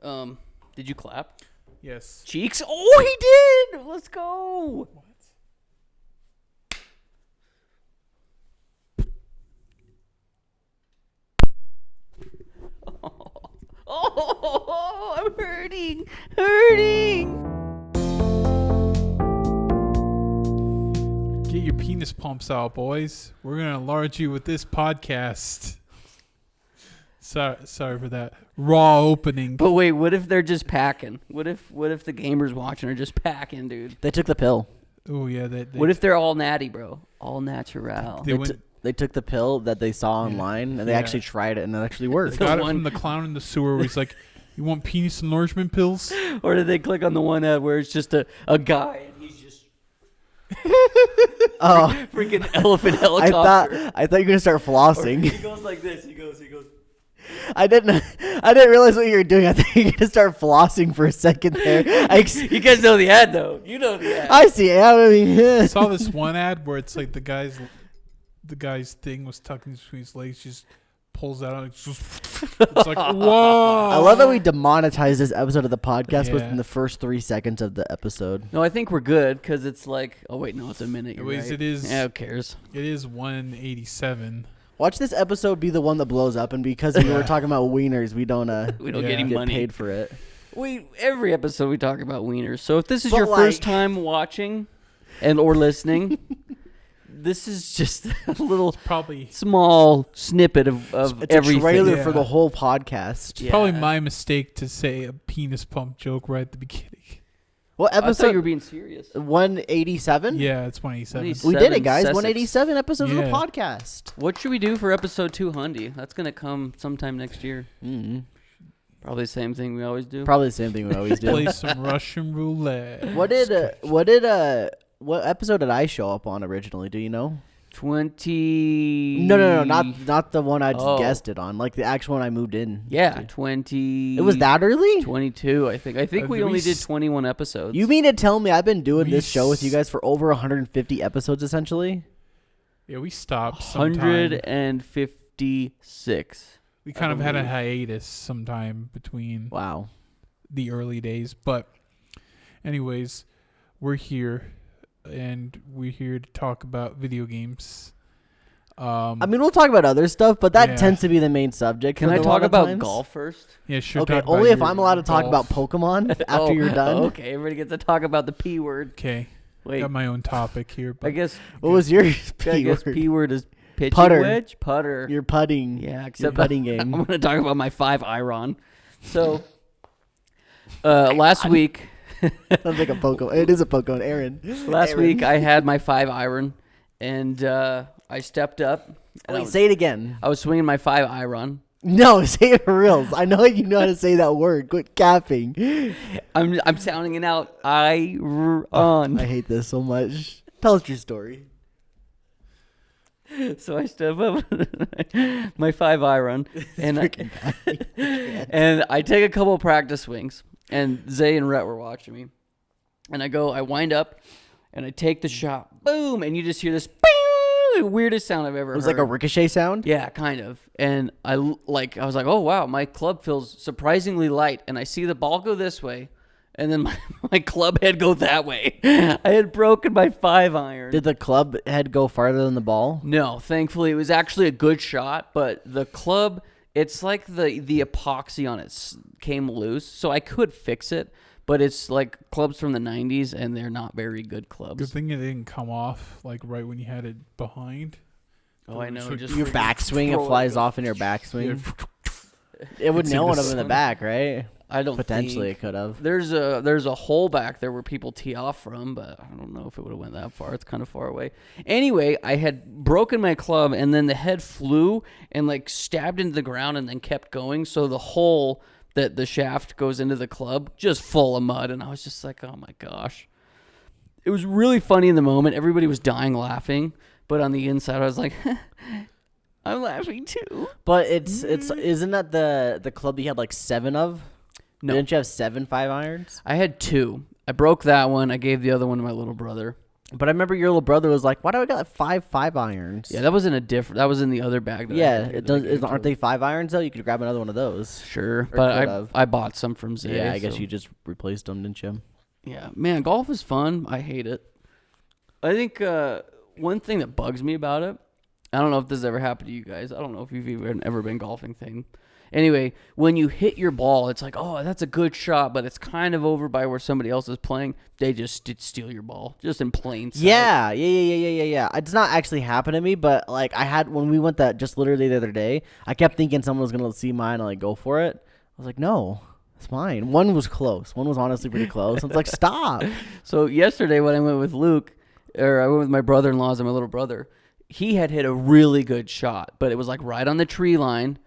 Did you clap? Yes. Cheeks? Oh, he did! Let's go! What? Oh, I'm hurting. Hurting. Get your penis pumps out, boys. We're going to enlarge you with this podcast. Sorry for that raw opening. But wait, what if they're just packing? What if the gamers watching are just packing, dude? They took the pill. Oh, yeah. What if they're all natty, bro? All natural. They took the pill that they saw online, and they actually tried it, and it actually worked. They got it from the clown in the sewer where he's like, you want penis enlargement pills? Or did they click on the one ad where it's just a guy and he's just freaking elephant helicopter? I thought you were gonna start flossing. He goes like this. He goes. I didn't realize what you were doing. I thought you were gonna start flossing for a second there. You guys know the ad though. You know the ad. I see it. I mean, I saw this one ad where it's like the guy's thing was tucked in between his legs, just pulls out. It's like, whoa. I love that we demonetized this episode of the podcast within the first 3 seconds of the episode. No, I think we're good because it's like, oh wait, no, it's a minute. Anyways, right. it is. Yeah, who cares? It is 187. Watch this episode be the one that blows up, and because we were talking about wieners, we don't get any get money paid for it. Every episode we talk about wieners. So if this is your first time watching or listening, this is just a little probably small snippet of it's everything. a trailer for the whole podcast. It's probably my mistake to say a penis pump joke right at the beginning. What I thought episode? you were being serious. 187? Yeah, it's 187. We did it, guys. Sussex. 187 episodes of the podcast. What should we do for episode 200? That's going to come sometime next year. Mm-hmm. Probably the same thing we always do. Probably the same thing we always do. Play some Russian roulette. What episode did I show up on originally? Do you know? 20. No, not the one I just guessed it on. Like the actual one I moved in. Yeah, 20. It was that early? 22, I think. I think we only did 21 episodes. You mean to tell me I've been doing this show with you guys for over 150 episodes, essentially? Yeah, we stopped sometime. 156. We kind of had a hiatus sometime between the early days. But anyways, we're here. And we're here to talk about video games. I mean, we'll talk about other stuff, but that tends to be the main subject. Can I talk about golf first? Yeah, sure. Okay, only if I'm allowed to talk about Pokemon after you're done. Okay, everybody gets to talk about the P word. Okay. Wait. Got my own topic here. But I guess. What was your P word? I guess P word is pitching putter. Wedge? Putter. You're putting. Yeah, except your putting game. I'm going to talk about my 5-iron. So, last week. Sounds like a Pokemon. It is a Pokemon, Aaron. Last week I had my 5-iron, and I stepped up. Wait, say it again. I was swinging my 5-iron. No, say it for reals. I know you know how to say that word. Quit capping. I'm sounding it out. I hate this so much. Tell us your story. So I step up my 5-iron, and and I take a couple of practice swings. And Zay and Rhett were watching me. And I wind up, and I take the shot. Boom! And you just hear this the weirdest sound I've ever heard. It was like a ricochet sound? Yeah, kind of. And I was like, oh, wow, my club feels surprisingly light. And I see the ball go this way, and then my club head go that way. I had broken my 5-iron. Did the club head go farther than the ball? No, thankfully. It was actually a good shot, but the club... It's like the epoxy on it came loose, so I could fix it, but it's like clubs from the 90s, and they're not very good clubs. Good thing it didn't come off like right when you had it behind. Oh, I know. Just your backswing, it flies off in your backswing. Yeah. It would nail one of them in the back, right? I don't Potentially think. It could have. There's a hole back there where people tee off from, but I don't know if it would have went that far. It's kind of far away. Anyway, I had broken my club, and then the head flew and like stabbed into the ground and then kept going. So the hole that the shaft goes into the club just full of mud, and I was just like, oh my gosh. It was really funny in the moment. Everybody was dying laughing, but on the inside I was like, I'm laughing too. But isn't that the club you had like 7 of? No. Didn't you have 7 5-irons? I had 2. I broke that one. I gave the other one to my little brother. But I remember your little brother was like, "Why do I got 5 irons?" Yeah, that was in a different. That was in the other bag. That Yeah, it does. Aren't they 5 irons though? You could grab another one of those. Sure, but I bought some from Zay. Yeah, I guess you just replaced them, didn't you? Yeah, man, golf is fun. I hate it. I think one thing that bugs me about it. I don't know if this has ever happened to you guys. I don't know if you've even ever been golfing thing. Anyway, when you hit your ball, it's like, oh, that's a good shot, but it's kind of over by where somebody else is playing. They just steal your ball, just in plain sight. Yeah. It's not actually happened to me, but like I had when we went that just literally the other day, I kept thinking someone was gonna see mine and like go for it. I was like, no, it's mine. One was close. One was honestly pretty close. I was like, stop. So yesterday when I went with Luke, or I went with my brother-in-laws and my little brother, he had hit a really good shot, but it was like right on the tree line.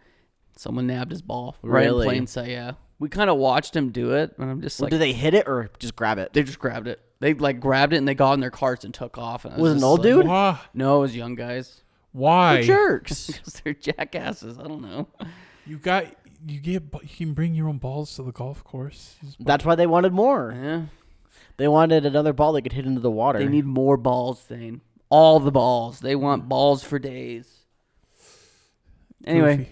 Someone nabbed his ball right in plain sight. Yeah, we kind of watched him do it, and I'm just like, did they hit it or just grab it? They just grabbed it. They like grabbed it and they got in their carts and took off. And was it an old dude? Why? No, it was young guys. Why? They're jerks. They're jackasses. I don't know. You can bring your own balls to the golf course. That's why they wanted more. Yeah, They wanted another ball they could hit into the water. they need more balls, Thane. All the balls. They want balls for days. Anyway. Goofy.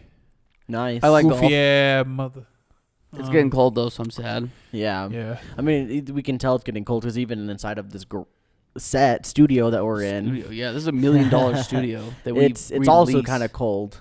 Nice. I like golf. Yeah, mother. It's getting cold though, so I'm sad. Yeah. Yeah. I mean, we can tell it's getting cold because even inside of this studio that we're in, Studio. Yeah, this is $1 million studio. That we it's also release. kind of cold.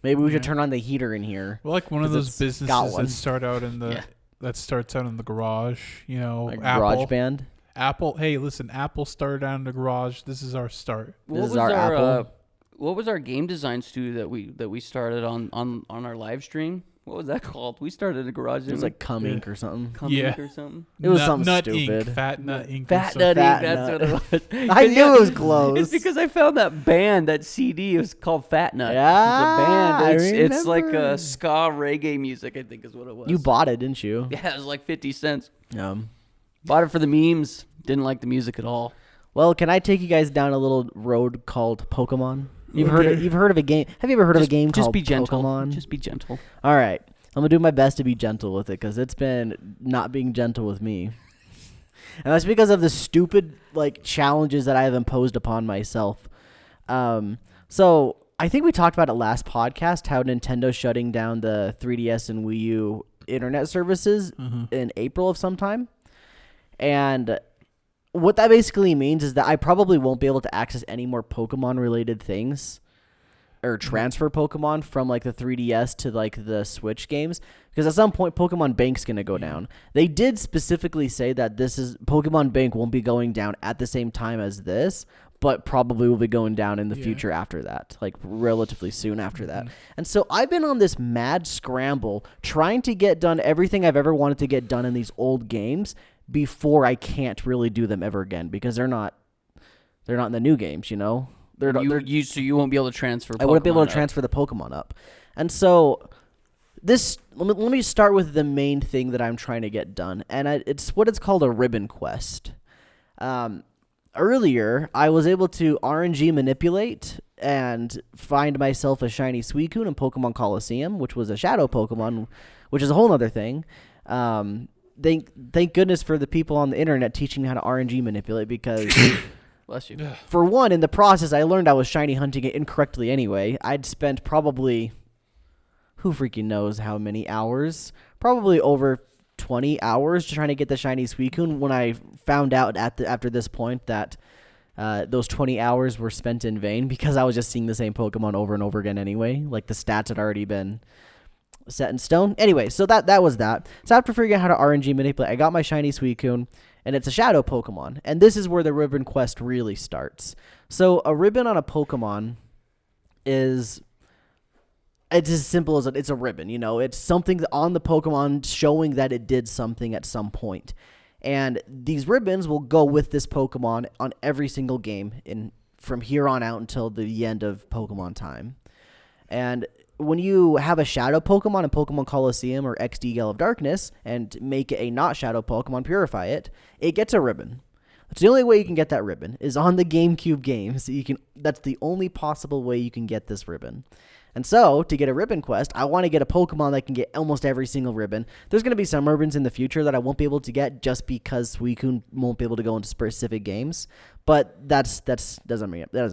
Maybe we should turn on the heater in here. We're like one of those businesses that starts out in the garage. You know, Like Apple. garage band. Apple. Hey, listen. Apple started out in the garage. This is our start. This is our Apple. What was our game design studio that we started on our live stream? What was that called? We started a garage. It was like Cum Inc. or something. Cum Inc. or something. It was something Nut stupid. Inc. Fat Nut Inc. Fat or Nut something. Inc. That's what it was. I knew it was close. It's because I found that band, that CD. It was called Fat Nut. Yeah, it's a band. I It's like remember. a ska reggae music, I think is what it was. You bought it, didn't you? Yeah, it was like 50 cents. Bought it for the memes. Didn't like the music at all. Well, can I take you guys down a little road called Pokemon? You've heard of a game? Have you ever heard of a game called Pokemon? Just be gentle. All right. I'm going to do my best to be gentle with it because it's been not being gentle with me. And that's because of the stupid like challenges that I have imposed upon myself. So I think we talked about it last podcast, how Nintendo's shutting down the 3DS and Wii U internet services in April of sometime. And what that basically means is that I probably won't be able to access any more Pokemon-related things or transfer Pokemon from like the 3DS to like the Switch games because at some point Pokemon Bank's going to go down. They did specifically say that Pokemon Bank won't be going down at the same time as this, but probably will be going down in the future after that, like relatively soon after that. And so I've been on this mad scramble trying to get done everything I've ever wanted to get done in these old games before I can't really do them ever again because they're not in the new games, you know? So you won't be able to transfer Pokemon I wouldn't be able to transfer the Pokemon up. And so let me start with the main thing that I'm trying to get done. And it's what it's called a ribbon quest. Earlier, I was able to RNG manipulate and find myself a shiny Suicune in Pokemon Coliseum, which was a shadow Pokemon, which is a whole other thing. Thank goodness for the people on the internet teaching me how to RNG manipulate because, bless you. For one, in the process, I learned I was shiny hunting it incorrectly anyway. I'd spent probably, who freaking knows how many hours, probably over 20 hours trying to get the shiny Suicune when I found out after this point that those 20 hours were spent in vain because I was just seeing the same Pokemon over and over again anyway. Like the stats had already been set in stone. Anyway, so that was that. So after figuring out how to RNG manipulate, I got my shiny Suicune, and it's a shadow Pokemon. And this is where the ribbon quest really starts. So a ribbon on a Pokemon it's as simple as it's a ribbon, you know. It's something on the Pokemon showing that it did something at some point. And these ribbons will go with this Pokemon on every single game from here on out until the end of Pokemon time. And when you have a shadow Pokemon in Pokemon Coliseum or XD Gale of Darkness and make it a not shadow Pokemon, purify it, it gets a ribbon. That's the only way you can get that ribbon is on the GameCube games. That's the only possible way you can get this ribbon. And so, to get a ribbon quest, I want to get a Pokemon that can get almost every single ribbon. There's going to be some ribbons in the future that I won't be able to get just because Suicune won't be able to go into specific games. But that doesn't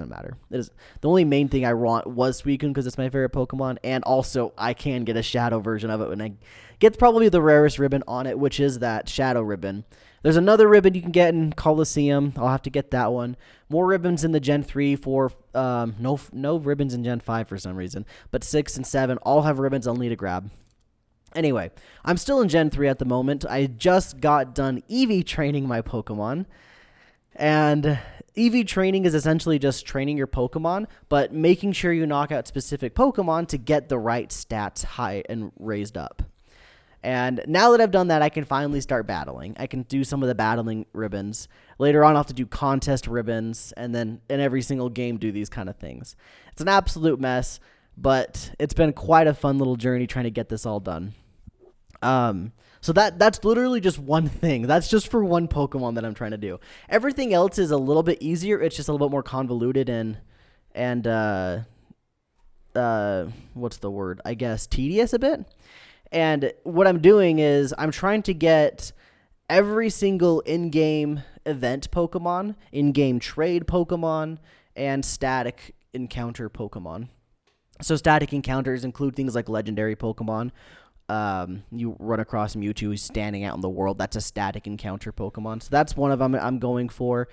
matter. The only main thing I want was Suicune because it's my favorite Pokemon, and also I can get a Shadow version of it when I get probably the rarest ribbon on it, which is that Shadow ribbon. There's another ribbon you can get in Colosseum. I'll have to get that one. More ribbons in the Gen 3, 4, no ribbons in Gen 5 for some reason. But 6 and 7 all have ribbons I'll need to grab. Anyway, I'm still in Gen 3 at the moment. I just got done EV training my Pokemon. And EV training is essentially just training your Pokemon, but making sure you knock out specific Pokemon to get the right stats high and raised up. And now that I've done that, I can finally start battling. I can do some of the battling ribbons. Later on, I'll have to do contest ribbons, and then in every single game do these kind of things. It's an absolute mess, but it's been quite a fun little journey trying to get this all done. So that's literally just one thing. That's just for one Pokemon that I'm trying to do. Everything else is a little bit easier. It's just a little bit more convoluted and what's the word? I guess tedious a bit. And what I'm doing is I'm trying to get every single in-game event Pokemon, in-game trade Pokemon, and static encounter Pokemon. So static encounters include things like legendary Pokemon. You run across Mewtwo who's standing out in the world. That's a static encounter Pokemon. So that's one of them I'm going for.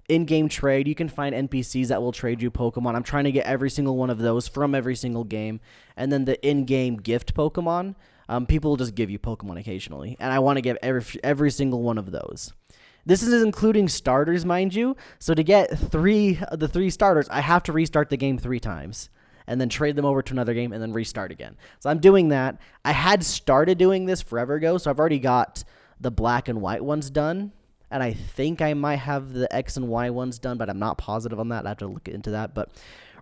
In-game trade, you can find NPCs that will trade you Pokemon. I'm trying to get every single one of those from every single game. And then the in-game gift Pokemon. People will just give you Pokemon occasionally, and I want to give every single one of those. This is including starters, mind you. So to get the three starters, I have to restart the game 3 times, and then trade them over to another game, and then restart again. So I'm doing that. I had started doing this forever ago, so I've already got the black and white ones done, and I think I might have the X and Y ones done, but I'm not positive on that. I have to look into that, but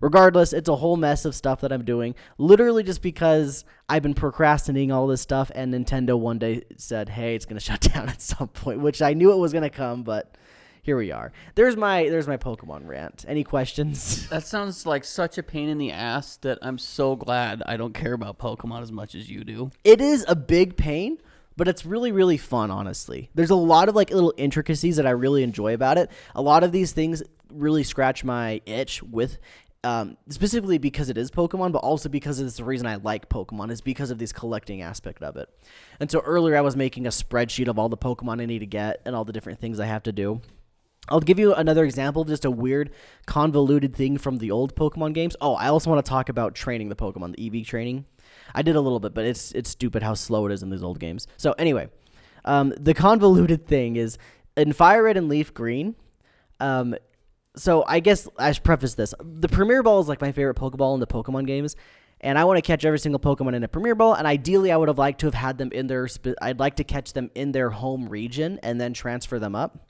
regardless, it's a whole mess of stuff that I'm doing, literally just because I've been procrastinating all this stuff, and Nintendo one day said, hey, it's going to shut down at some point, which I knew it was going to come, but here we are. There's my Pokemon rant. Any questions? That sounds like such a pain in the ass that I'm so glad I don't care about Pokemon as much as you do. It is a big pain, but it's really, really fun, honestly. There's a lot of like little intricacies that I really enjoy about it. A lot of these things really scratch my itch with specifically because it is Pokemon, but also because it's the reason I like Pokemon is because of this collecting aspect of it. And so earlier I was making a spreadsheet of all the Pokemon I need to get and all the different things I have to do. I'll give you another example of just a weird, convoluted thing from the old Pokemon games. Oh, I also want to talk about training the Pokemon, the EV training. I did a little bit, but it's stupid how slow it is in these old games. So anyway, the convoluted thing is in Fire Red and Leaf Green, so I guess I should preface this. The Premier Ball is like my favorite Pokeball in the Pokemon games, and I want to catch every single Pokemon in a Premier Ball, and ideally I would have liked to have had them in their I'd like to catch them in their home region and then transfer them up.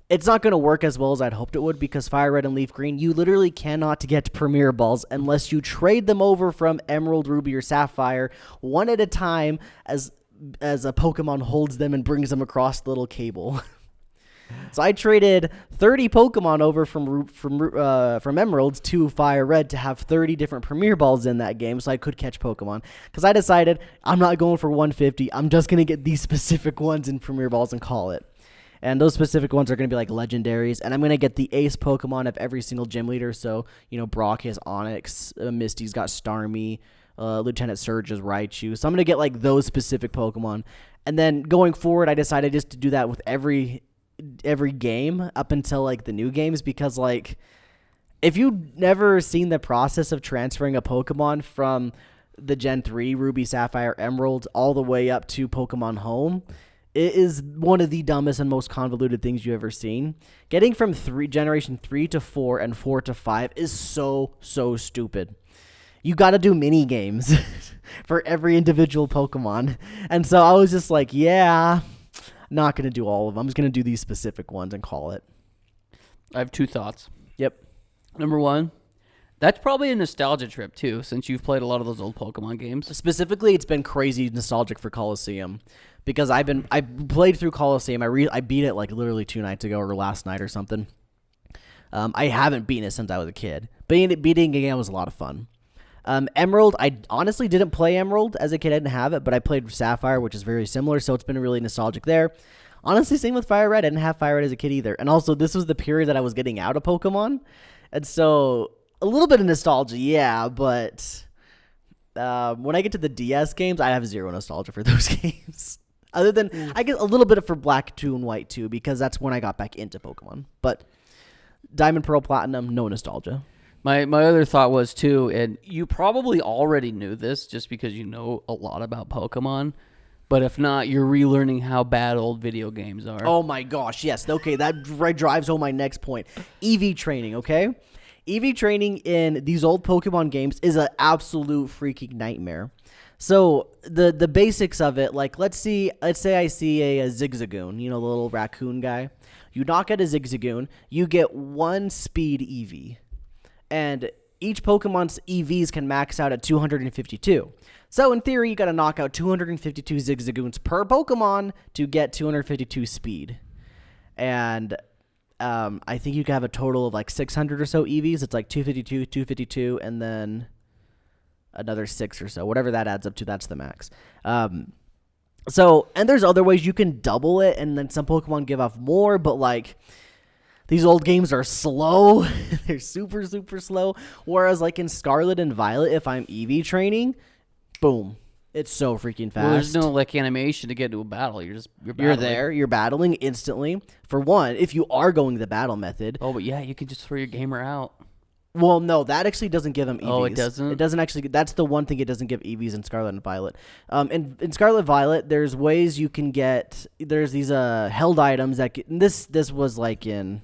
It's not going to work as well as I'd hoped it would because Fire Red and Leaf Green, you literally cannot get Premier Balls unless you trade them over from Emerald, Ruby, or Sapphire one at a time as a Pokemon holds them and brings them across the little cable. So I traded 30 Pokemon over from Emeralds to Fire Red to have 30 different Premier Balls in that game so I could catch Pokemon. Because I decided I'm not going for 150. I'm just going to get these specific ones in Premier Balls and call it. And those specific ones are going to be like legendaries. And I'm going to get the ace Pokemon of every single gym leader. So, Brock has Onix, Misty's got Starmie, Lieutenant Surge is Raichu. So I'm going to get like those specific Pokemon. And then going forward, I decided just to do that with every game up until like the new games because like if you've never seen the process of transferring a Pokemon from the Gen 3 Ruby, Sapphire, Emerald all the way up to Pokemon Home, it is one of the dumbest and most convoluted things you've ever seen. Getting from generation 3 to 4 and 4 to 5 is so stupid. You got to do mini games for every individual Pokemon. And so I was just like, yeah, not going to do all of them. I'm just going to do these specific ones and call it. I have 2 thoughts. Yep. Number 1, that's probably a nostalgia trip, too, since you've played a lot of those old Pokemon games. Specifically, it's been crazy nostalgic for Colosseum because I played through Colosseum. I beat it like literally 2 nights ago or last night or something. I haven't beaten it since I was a kid. Beating it again was a lot of fun. Emerald, I honestly didn't play Emerald as a kid. I didn't have it, but I played Sapphire, which is very similar, so it's been really nostalgic there. Honestly, same with Fire Red. I didn't have Fire Red as a kid either. And also, this was the period that I was getting out of Pokemon. And so, a little bit of nostalgia, yeah, but when I get to the DS games, I have zero nostalgia for those games. Other than, I get a little bit for Black 2 and White 2, because that's when I got back into Pokemon. But Diamond, Pearl, Platinum, no nostalgia. My other thought was, too, and you probably already knew this just because you know a lot about Pokemon, but if not, you're relearning how bad old video games are. Oh my gosh, yes. Okay, that drives home my next point. EV training, okay? EV training in these old Pokemon games is an absolute freaking nightmare. So the basics of it, like let's say I see a Zigzagoon, the little raccoon guy. You knock out a Zigzagoon, you get 1 speed EV. And each Pokemon's EVs can max out at 252. So in theory, you got to knock out 252 Zigzagoons per Pokemon to get 252 speed. And I think you can have a total of like 600 or so EVs. It's like 252, 252, and then another 6 or so. Whatever that adds up to, that's the max. And there's other ways you can double it, and then some Pokemon give off more, but like these old games are slow. They're super, super slow. Whereas like in Scarlet and Violet, if I'm EV training, boom, it's so freaking fast. Well, there's no like animation to get into a battle. You're there. You're battling instantly. For one, if you are going the battle method. Oh, but yeah, you can just throw your gamer out. Well, no, that actually doesn't give them EVs. Oh, it doesn't? It doesn't actually. That's the one thing it doesn't give EVs in Scarlet and Violet. In Scarlet Violet, there's ways you can get. There's these held items that this was like in.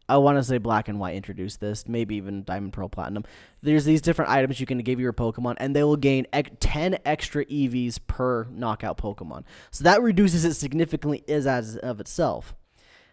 I want to say Black and White introduced this, maybe even Diamond, Pearl, Platinum. There's these different items you can give your Pokemon, and they will gain 10 extra EVs per knockout Pokemon. So that reduces it significantly as of itself.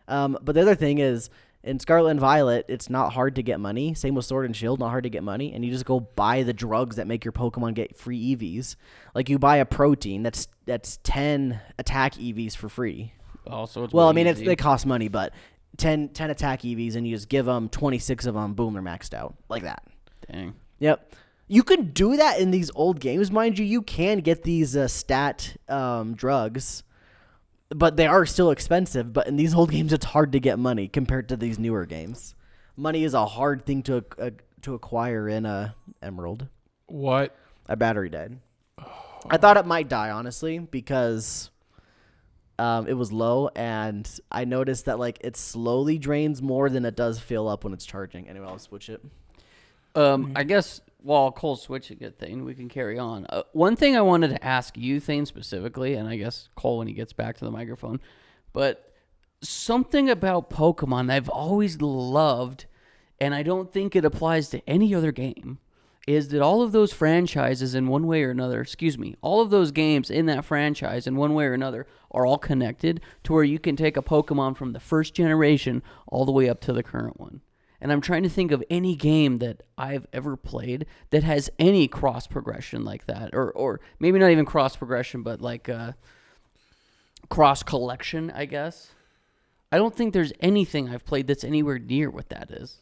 But the other thing is, in Scarlet and Violet, it's not hard to get money. Same with Sword and Shield, not hard to get money. And you just go buy the drugs that make your Pokemon get free EVs. Like you buy a protein, that's 10 attack EVs for free. Oh, so it's well, I mean, they cost money, but 10 attack EVs, and you just give them 26 of them, boom, they're maxed out. Like that. Dang. Yep. You can do that in these old games, mind you. You can get these stat drugs, but they are still expensive. But in these old games, it's hard to get money compared to these newer games. Money is a hard thing to acquire in Emerald. What? A battery died. I thought it might die, honestly, because it was low, and I noticed that like it slowly drains more than it does fill up when it's charging. Anyway, I'll switch it. I guess while Cole's switching it, Thane, we can carry on. One thing I wanted to ask you, Thane, specifically, and I guess Cole when he gets back to the microphone, but something about Pokemon I've always loved, and I don't think it applies to any other game, is that all of those franchises in one way or another, all of those games in that franchise in one way or another are all connected to where you can take a Pokemon from the first generation all the way up to the current one. And I'm trying to think of any game that I've ever played that has any cross progression like that, or maybe not even cross progression, but like cross collection, I guess. I don't think there's anything I've played that's anywhere near what that is.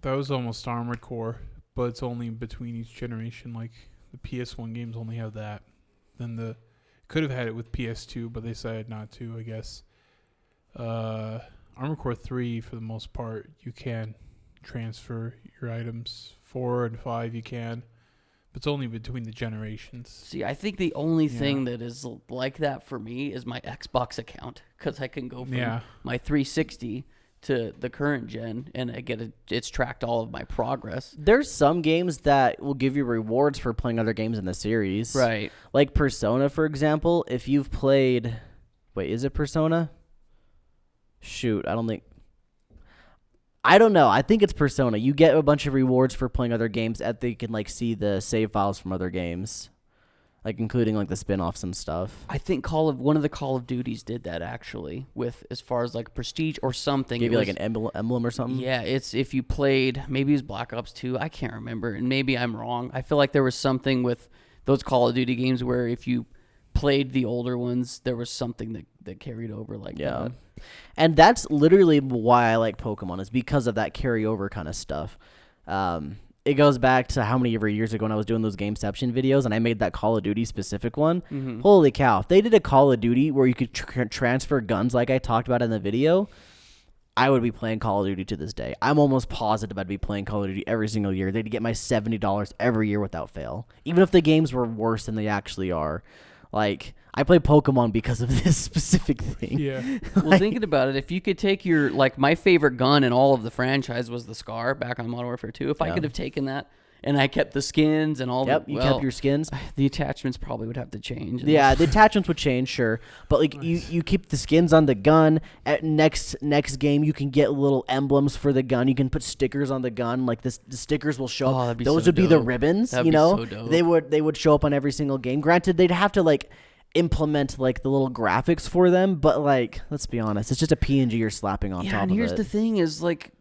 That was almost Armored Core, but it's only between each generation. Like the PS1 games only have that. Then could have had it with PS2, but they decided not to, I guess. Armored Core 3, for the most part, you can transfer your items. 4 and 5, you can. But it's only between the generations. See, I think the only thing that is like that for me is my Xbox account, because I can go from my 360 to the current gen, and I it's tracked all of my progress. There's some games that will give you rewards for playing other games in the series. Right. Like Persona, for example. If you've played... Wait, is it Persona? Shoot, I don't know. I think it's Persona. You get a bunch of rewards for playing other games that you can like see the save files from other games, like including like the spin-offs and stuff. I think one of the Call of Duties did that actually, with as far as like prestige or something. Give you like an emblem or something. Yeah, it's if you played, maybe it was Black Ops 2. I can't remember, and maybe I'm wrong. I feel like there was something with those Call of Duty games where if you played the older ones, there was something that carried over like that. And that's literally why I like Pokemon, is because of that carryover kind of stuff. it goes back to how many years ago when I was doing those Gameception videos and I made that Call of Duty specific one. Mm-hmm. Holy cow. If they did a Call of Duty where you could transfer guns like I talked about in the video, I would be playing Call of Duty to this day. I'm almost positive I'd be playing Call of Duty every single year. They'd get my $70 every year without fail. Even if the games were worse than they actually are. Like, I play Pokemon because of this specific thing. Yeah. Well, thinking about it, if you could take your, like, my favorite gun in all of the franchise was the Scar back on Modern Warfare 2. If I could have taken that and I kept the skins and all you kept your skins. The attachments probably would have to change. Yeah, the attachments would change, sure. But, like, you keep the skins on the gun. At next game, you can get little emblems for the gun. You can put stickers on the gun. Like, the stickers will show up. Those would be the ribbons, that'd you know? Be so dope. They would show up on every single game. Granted, they'd have to, like, implement like the little graphics for them, but like, let's be honest, it's just a PNG you're slapping on top of it. And here's the thing is, like,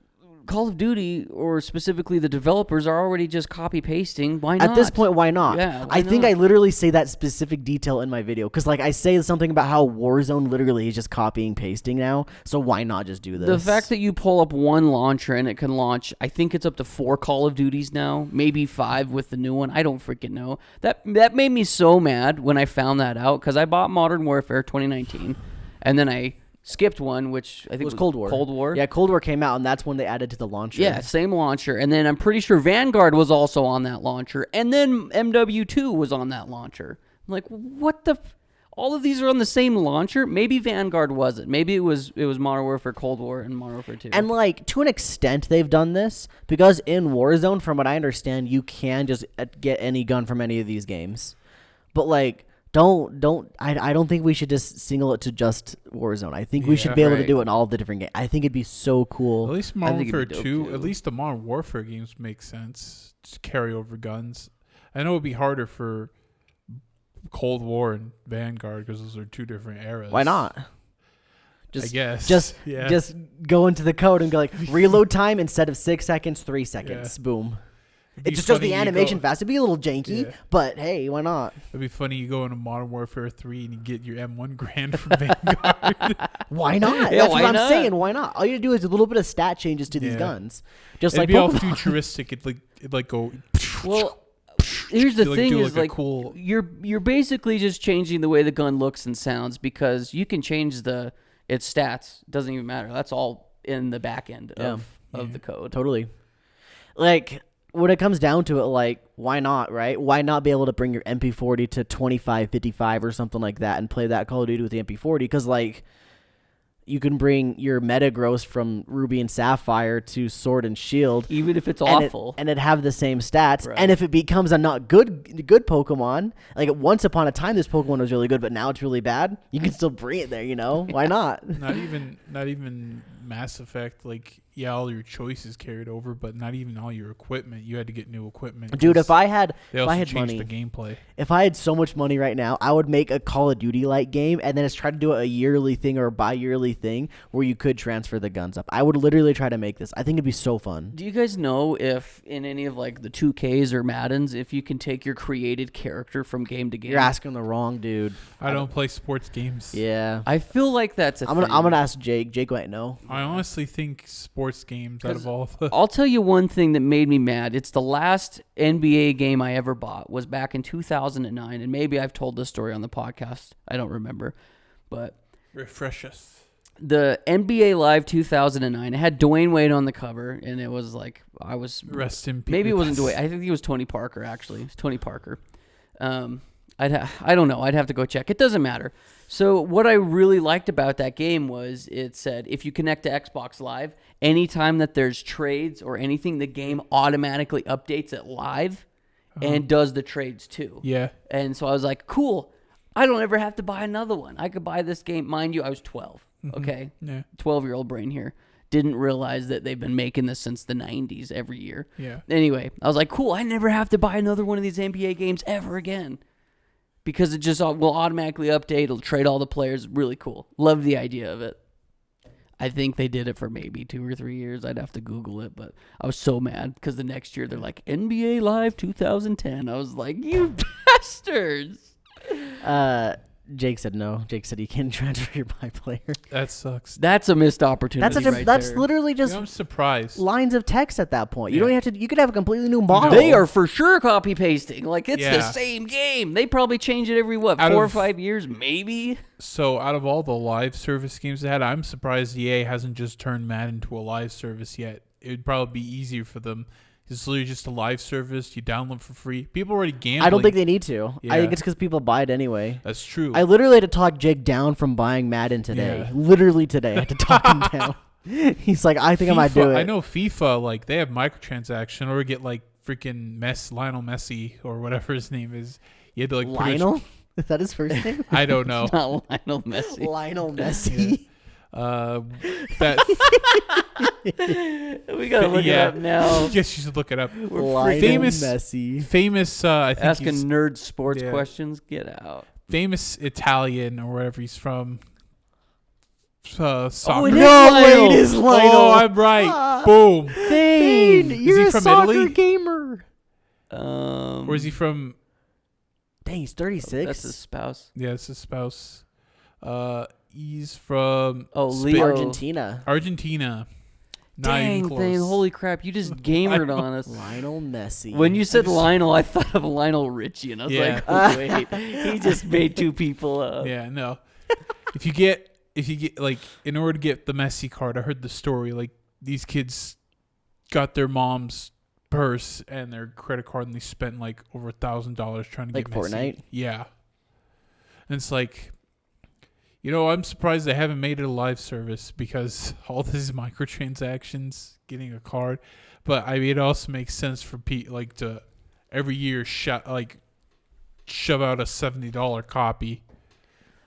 Call of Duty, or specifically the developers, are already just copy pasting. Why not? At this point, why not? Yeah, I think I literally say that specific detail in my video because, like, I say something about how Warzone literally is just copying pasting now. So why not just do this? The fact that you pull up one launcher and it can launch, I think it's up to 4 Call of Duties now, maybe 5 with the new one. I don't freaking know. That made me so mad when I found that out because I bought Modern Warfare 2019, and then I skipped one, which I think was Cold War. Cold War. Yeah, Cold War came out, and that's when they added to the launcher. Yeah, same launcher. And then I'm pretty sure Vanguard was also on that launcher. And then MW2 was on that launcher. I'm like, what the... All of these are on the same launcher? Maybe Vanguard wasn't. Maybe it was Modern Warfare Cold War and Modern Warfare 2. And, like, to an extent, they've done this. Because in Warzone, from what I understand, you can just get any gun from any of these games. But, like... I don't think we should just single it to just Warzone. I think we should be able to do it in all the different games. I think it'd be so cool. At least Modern Warfare 2, at least the Modern Warfare games make sense. Just carry over guns. I know it'd be harder for Cold War and Vanguard because those are 2 different eras. Why not? I guess. Just go into the code and go like, reload time instead of 6 seconds, 3 seconds. Yeah. Boom. It just does the animation fast. It'd be a little janky, but hey, why not? It'd be funny you go into Modern Warfare 3 and you get your M1 Grand from Vanguard. Why not? That's what I'm saying. Why not? All you do is a little bit of stat changes to these guns. Just it'd like be Pokemon. all futuristic. It'd go... Well, here's the thing is, like, cool... you're basically just changing the way the gun looks and sounds because you can change its stats. It doesn't even matter. That's all in the back end of the code. Totally. Like... When it comes down to it, like, why not, right? Why not be able to bring your MP40 to 2555 or something like that and play that Call of Duty with the MP40? Because, like, you can bring your Metagross from Ruby and Sapphire to Sword and Shield. Even if it's awful. And it'd have the same stats. Right. And if it becomes a not good Pokemon, like, once upon a time this Pokemon was really good, but now it's really bad, you can still bring it there, you know? Why not? Not even Mass Effect, like... Yeah, all your choices carried over, but not even all your equipment. You had to get new equipment. Dude, if I had changed money, the gameplay. If I had so much money right now, I would make a Call of Duty like game and then just try to do a yearly thing or a bi-yearly thing where you could transfer the guns up. I would literally try to make this. I think it'd be so fun. Do you guys know if in any of like the 2Ks or Maddens, if you can take your created character from game to game? You're asking the wrong dude. I don't play sports games. Yeah. I feel like that's a thing. I'm gonna ask Jake. Jake might know. I honestly think sports games out of all the... I'll tell you one thing that made me mad. It's the last NBA game I ever bought was back in 2009, and maybe I've told this story on the podcast. I don't remember, but refresh us. The NBA Live 2009. It had Dwayne Wade on the cover, and it was like rest in peace. Maybe it wasn't Dwayne. I think it was Tony Parker. Actually, it's Tony Parker. I don't know. I'd have to go check. It doesn't matter. So what I really liked about that game was it said if you connect to Xbox Live, anytime that there's trades or anything, the game automatically updates it live and does the trades too. Yeah. And so I was like, cool. I don't ever have to buy another one. I could buy this game. Mind you, I was 12. Okay? Yeah. 12-year-old brain here. Didn't realize that they've been making this since the 90s every year. Yeah. Anyway, I was like, cool. I never have to buy another one of these NBA games ever again. Because it just will automatically update. It'll trade all the players. Really cool. Love the idea of it. I think they did it for maybe 2 or 3 years. I'd have to Google it, but I was so mad because the next year they're like, NBA Live 2010. I was like, you bastards. Jake said no. Jake said he can't transfer your by player. That sucks. That's a missed opportunity. That's literally just I'm surprised. lines of text at that point. You don't have to. You could have a completely new model. They are for sure copy pasting. Like it's the same game. They probably change it every 4 or 5 years, maybe. So out of all the live service games they had, I'm surprised EA hasn't just turned Madden into a live service yet. It would probably be easier for them. It's literally just a live service. You download for free. People already gambling. I don't think they need to. Yeah. I think it's because people buy it anyway. That's true. I literally had to talk Jake down from buying Madden today. Yeah. Literally today, I had to talk him down. He's like, I think I might do it. I know FIFA, like they have microtransaction, or get like freaking Lionel Messi or whatever his name is. You had to like Lionel. Is that his first name? I don't know. It's not Lionel Messi. Lionel Messi. Yeah. That we gotta look it up now. Yes, you should look it up. Lionel Messi. Famous. I think asking he's nerd sports questions. Get out. Famous Italian or wherever he's from. Soccer. Oh, It is Lionel. Oh, I'm right. Boom. Thane, you're he a from soccer Italy? gamer. Or is he from? Dang, he's 36. That's his spouse. Yeah, it's his spouse. He's from Leo. Argentina. Argentina. Not Dang even close. thing, holy crap! You just gamered on us. Lionel Messi. When you said Lionel, I thought of Lionel Richie, and I was like, oh, wait, he just made two people up. Yeah, no. if you get like, in order to get the Messi card, I heard the story. Like these kids got their mom's purse and their credit card, and they spent like over $1,000 trying to like get Messi. Fortnite. Yeah, and it's like, I'm surprised they haven't made it a live service because all these microtransactions, getting a card. But I mean, it also makes sense for like to every year shove out a $70 copy.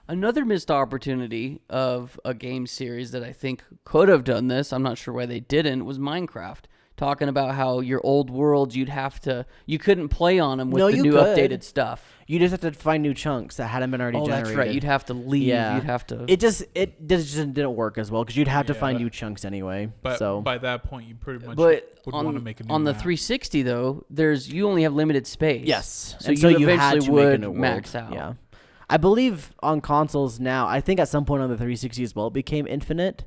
Another missed opportunity of a game series that I think could have done this, I'm not sure why they didn't, was Minecraft. Talking about how your old worlds, you couldn't play on them with the new updated stuff. You just have to find new chunks that hadn't been already generated. That's right. You'd have to leave. Yeah. You'd have to. It just didn't work as well because you'd have to find new chunks anyway. But so by that point, you pretty much would want to make a new on the map. 360 though, you only have limited space. yes, so you eventually had to would make a new world. max out. Yeah, I believe on consoles now. I think at some point on the 360 as well, it became infinite.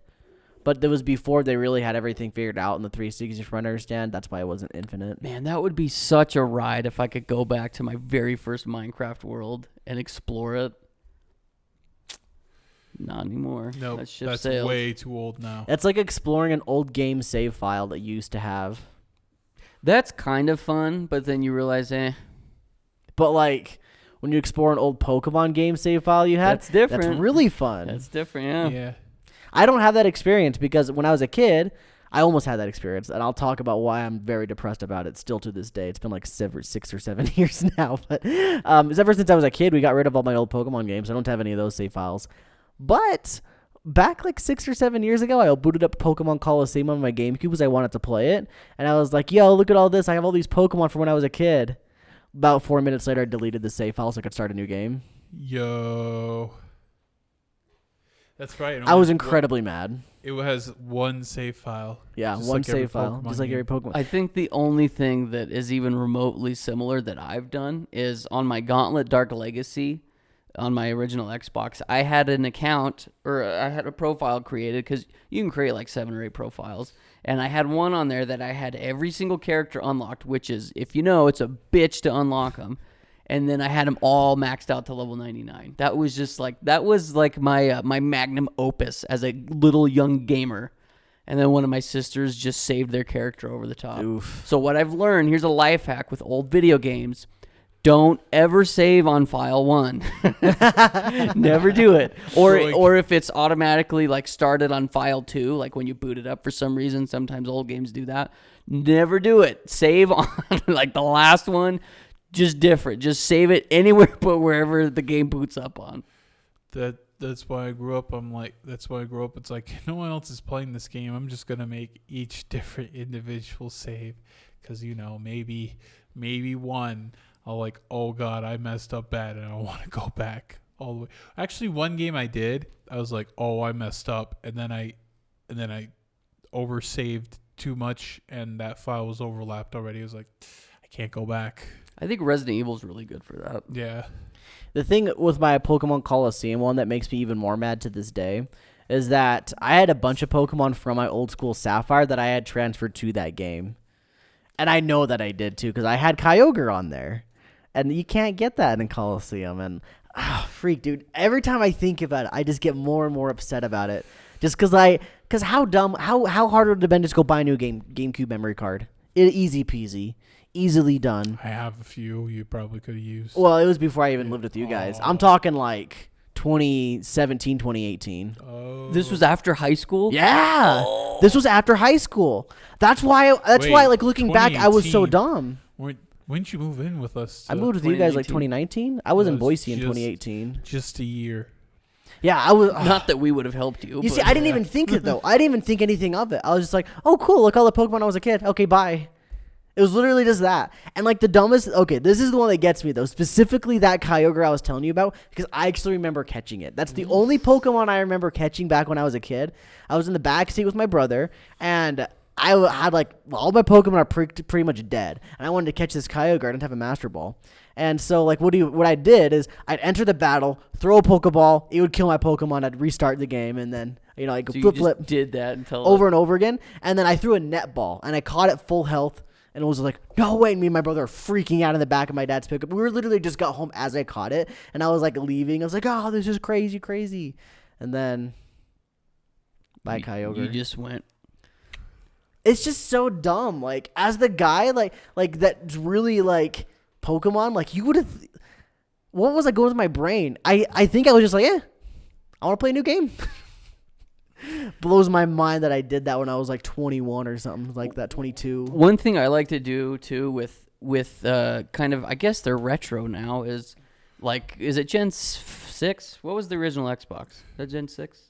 But that was before they really had everything figured out in the 360, from what I understand. That's why it wasn't infinite. Man, that would be such a ride if I could go back to my very first Minecraft world and explore it. Not anymore. No, that's way too old now. It's like exploring an old game save file that you used to have. That's kind of fun, but then you realize, But like when you explore an old Pokemon game save file you had, that's different. That's really fun. That's different, Yeah. I don't have that experience because when I was a kid, I almost had that experience, and I'll talk about why I'm very depressed about it still to this day. It's been like 6 or 7 years now, but it's ever since I was a kid, we got rid of all my old Pokemon games. I don't have any of those save files. But back like 6 or 7 years ago, I booted up Pokemon Coliseum on my GameCube because I wanted to play it, and I was like, yo, look at all this. I have all these Pokemon from when I was a kid. About 4 minutes later, I deleted the save file so I could start a new game. Yo. That's right. I was incredibly mad. It has one save file. Yeah, just one like every save file, Pokemon just like game. every Pokemon. I think the only thing that is even remotely similar that I've done is on my Gauntlet Dark Legacy on my original Xbox. I had an account, or I had a profile created, because you can create like 7 or 8 profiles. And I had one on there that I had every single character unlocked, which is, if you know, it's a bitch to unlock them. And then I had them all maxed out to level 99. That was like my my magnum opus as a little young gamer. And then one of my sisters just saved their character over the top. Oof. So what I've learned, here's a life hack with old video games. Don't ever save on file 1. Never do it. Or if it's automatically like started on file 2, like when you boot it up for some reason, sometimes old games do that. Never do it. Save on like the last one. Just different. Just save it anywhere but wherever the game boots up on. That's why I grew up. That's why I grew up. It's like, no one else is playing this game. I'm just going to make each different individual save. Because, maybe one, I'll like, oh God, I messed up bad and I want to go back all the way. Actually, one game I did, I was like, oh, I messed up. And then I oversaved too much and that file was overlapped already. I was like, I can't go back. I think Resident Evil is really good for that. Yeah. The thing with my Pokemon Coliseum one that makes me even more mad to this day is that I had a bunch of Pokemon from my old school Sapphire that I had transferred to that game. And I know that I did too because I had Kyogre on there. And you can't get that in Coliseum. And freak, dude. Every time I think about it, I just get more and more upset about it. Just because how dumb, how hard would it have been to just go buy a new GameCube memory card? Easy peasy. Easily done. I have a few you probably could have used. Well, it was before I even lived with you guys. I'm talking like 2017, 2018. Oh. This was after high school? Yeah. Oh. This was after high school. That's why like looking back I was so dumb. When did you move in with us? I moved with you guys like 2019. I was in Boise in 2018. Just a year. Yeah, I was not that we would have helped you. You see, I didn't even think it though. I didn't even think anything of it. I was just like, "Oh, cool! Look all the Pokemon I was a kid. Okay, bye." It was literally just that. And like the dumbest, okay, this is the one that gets me though. Specifically that Kyogre I was telling you about because I actually remember catching it. That's the only Pokemon I remember catching back when I was a kid. I was in the back seat with my brother and I had like all my Pokemon are pretty much dead. And I wanted to catch this Kyogre. I didn't have a Master Ball. And so like what I did is I'd enter the battle, throw a Pokeball, it would kill my Pokemon, I'd restart the game and then I could flip did that until over and over again. And then I threw a net ball and I caught it full health. And it was like, no way. And me and my brother are freaking out in the back of my dad's pickup. We were literally just got home as I caught it. And I was like leaving. I was like, oh, this is crazy, crazy. And then by Kyogre. You just went. It's just so dumb. Like, as the guy, like that's really like Pokemon, like you would have. What was like going through my brain? I think I was just like, I want to play a new game. Blows my mind that I did that when I was like 21 or something like that, 22. One thing I like to do too with kind of, I guess they're retro now, is like, is it Gen 6? What was the original Xbox? Is that Gen 6?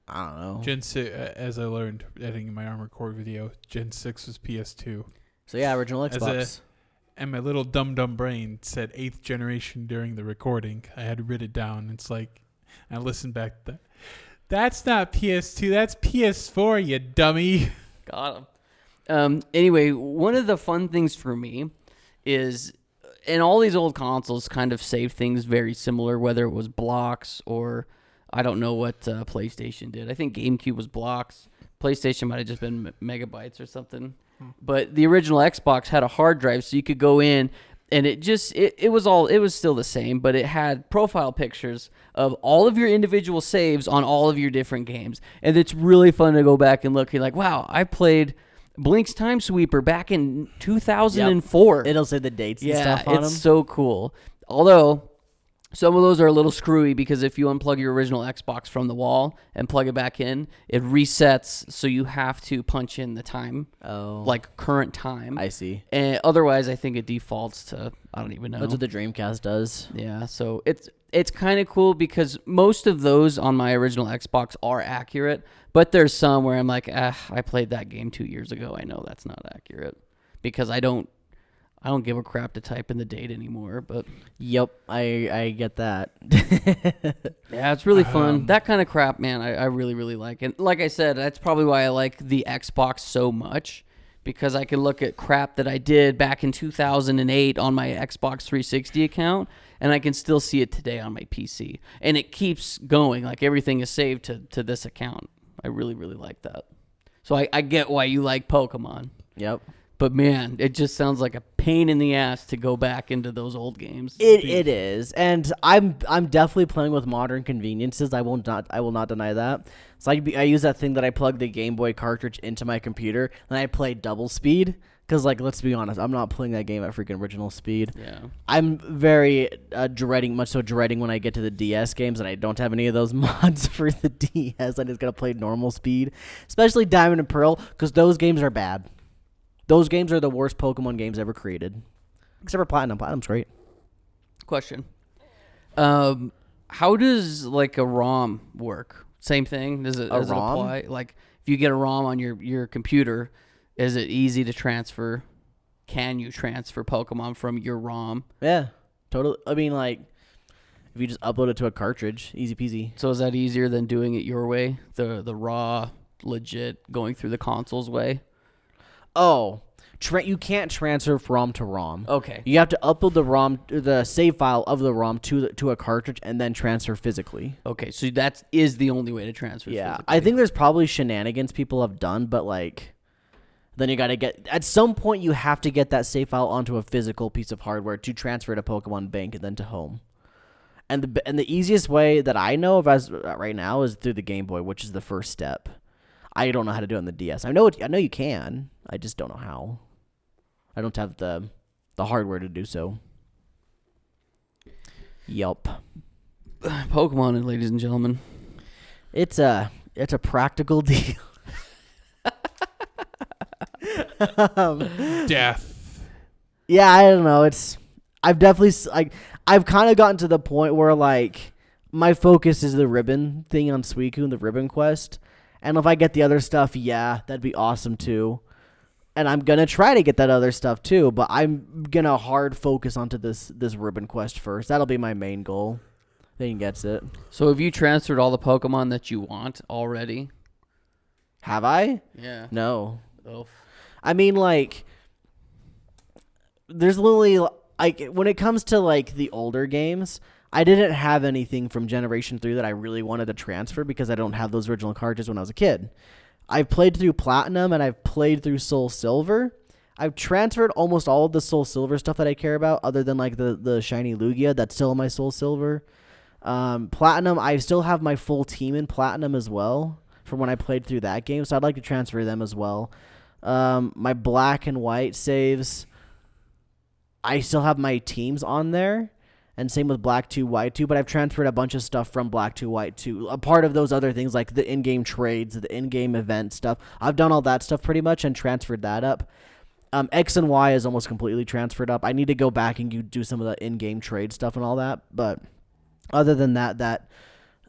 I don't know. Gen 6, as I learned editing my Armored Core video, Gen 6 was PS2. So yeah, original Xbox. And my little dumb brain said 8th generation during the recording. I had to write it down. It's like, I listened back to that. That's not PS2. That's PS4, you dummy. Got him. Anyway, one of the fun things for me is, and all these old consoles kind of save things very similar, whether it was blocks or I don't know what PlayStation did. I think GameCube was blocks. PlayStation might have just been megabytes or something. But the original Xbox had a hard drive, so you could go in. And it was still the same, but it had profile pictures of all of your individual saves on all of your different games. And it's really fun to go back and look. You're like, wow, I played Blink's Time Sweeper back in 2004. Yep. It'll say the dates and stuff on them. It's so cool. Although some of those are a little screwy because if you unplug your original Xbox from the wall and plug it back in, it resets, so you have to punch in the time, like current time. I see. And otherwise, I think it defaults to, I don't even know. That's what the Dreamcast does. Yeah, so it's kind of cool because most of those on my original Xbox are accurate, but there's some where I'm like, I played that game 2 years ago. I know that's not accurate because I don't give a crap to type in the date anymore, but... Yep, I get that. Yeah, it's really fun. That kind of crap, man, I really, really like. And like I said, that's probably why I like the Xbox so much, because I can look at crap that I did back in 2008 on my Xbox 360 account, and I can still see it today on my PC. And it keeps going. Like, everything is saved to this account. I really, really like that. So I get why you like Pokemon. Yep. But man, it just sounds like a pain in the ass to go back into those old games. It is, and I'm definitely playing with modern conveniences. I will not deny that. So I use that thing that I plug the Game Boy cartridge into my computer, and I play double speed. Because, like, let's be honest, I'm not playing that game at freaking original speed. Yeah. I'm very dreading when I get to the DS games, and I don't have any of those mods for the DS. I just gotta play normal speed, especially Diamond and Pearl, because those games are bad. Those games are the worst Pokemon games ever created. Except for Platinum. Platinum's great. Question. How does, like, a ROM work? Same thing? Does it apply? Like, if you get a ROM on your computer, is it easy to transfer? Can you transfer Pokemon from your ROM? Yeah. Totally. I mean, like, if you just upload it to a cartridge, easy peasy. So is that easier than doing it your way? The raw, legit, going through the console's way? Oh, You can't transfer from ROM to ROM. Okay. You have to upload the save file of the ROM to a cartridge and then transfer physically. Okay, so that is the only way to transfer. Yeah, physically. I think there's probably shenanigans people have done, but like, then you got to get at some point you have to get that save file onto a physical piece of hardware to transfer to Pokemon Bank and then to home. And the easiest way that I know of as right now is through the Game Boy, which is the first step. I don't know how to do it on the DS. I know you can. I just don't know how. I don't have the hardware to do so. Yup. Pokemon, ladies and gentlemen. It's a practical deal. Death. Yeah, I don't know. I've definitely I've kind of gotten to the point where like my focus is the ribbon thing on Suicune and the ribbon quest, and if I get the other stuff, yeah, that'd be awesome too. And I'm gonna try to get that other stuff too, but I'm gonna hard focus onto this ribbon quest first. That'll be my main goal. Then gets it. So have you transferred all the Pokemon that you want already? Have I? Yeah. No. Oh. I mean, like, there's literally, like, when it comes to, like, the older games, I didn't have anything from Generation 3 that I really wanted to transfer because I don't have those original cartridges when I was a kid. I've played through Platinum and I've played through Soul Silver. I've transferred almost all of the Soul Silver stuff that I care about other than, like, the Shiny Lugia. That's still in my Soul Silver. Platinum, I still have my full team in Platinum as well from when I played through that game, so I'd like to transfer them as well. My Black and White saves, I still have my teams on there, and same with Black 2, White 2, but I've transferred a bunch of stuff from Black 2, White 2. A part of those other things, like the in-game trades, the in-game event stuff, I've done all that stuff pretty much and transferred that up. X and Y is almost completely transferred up. I need to go back and do some of the in-game trade stuff and all that, but other than that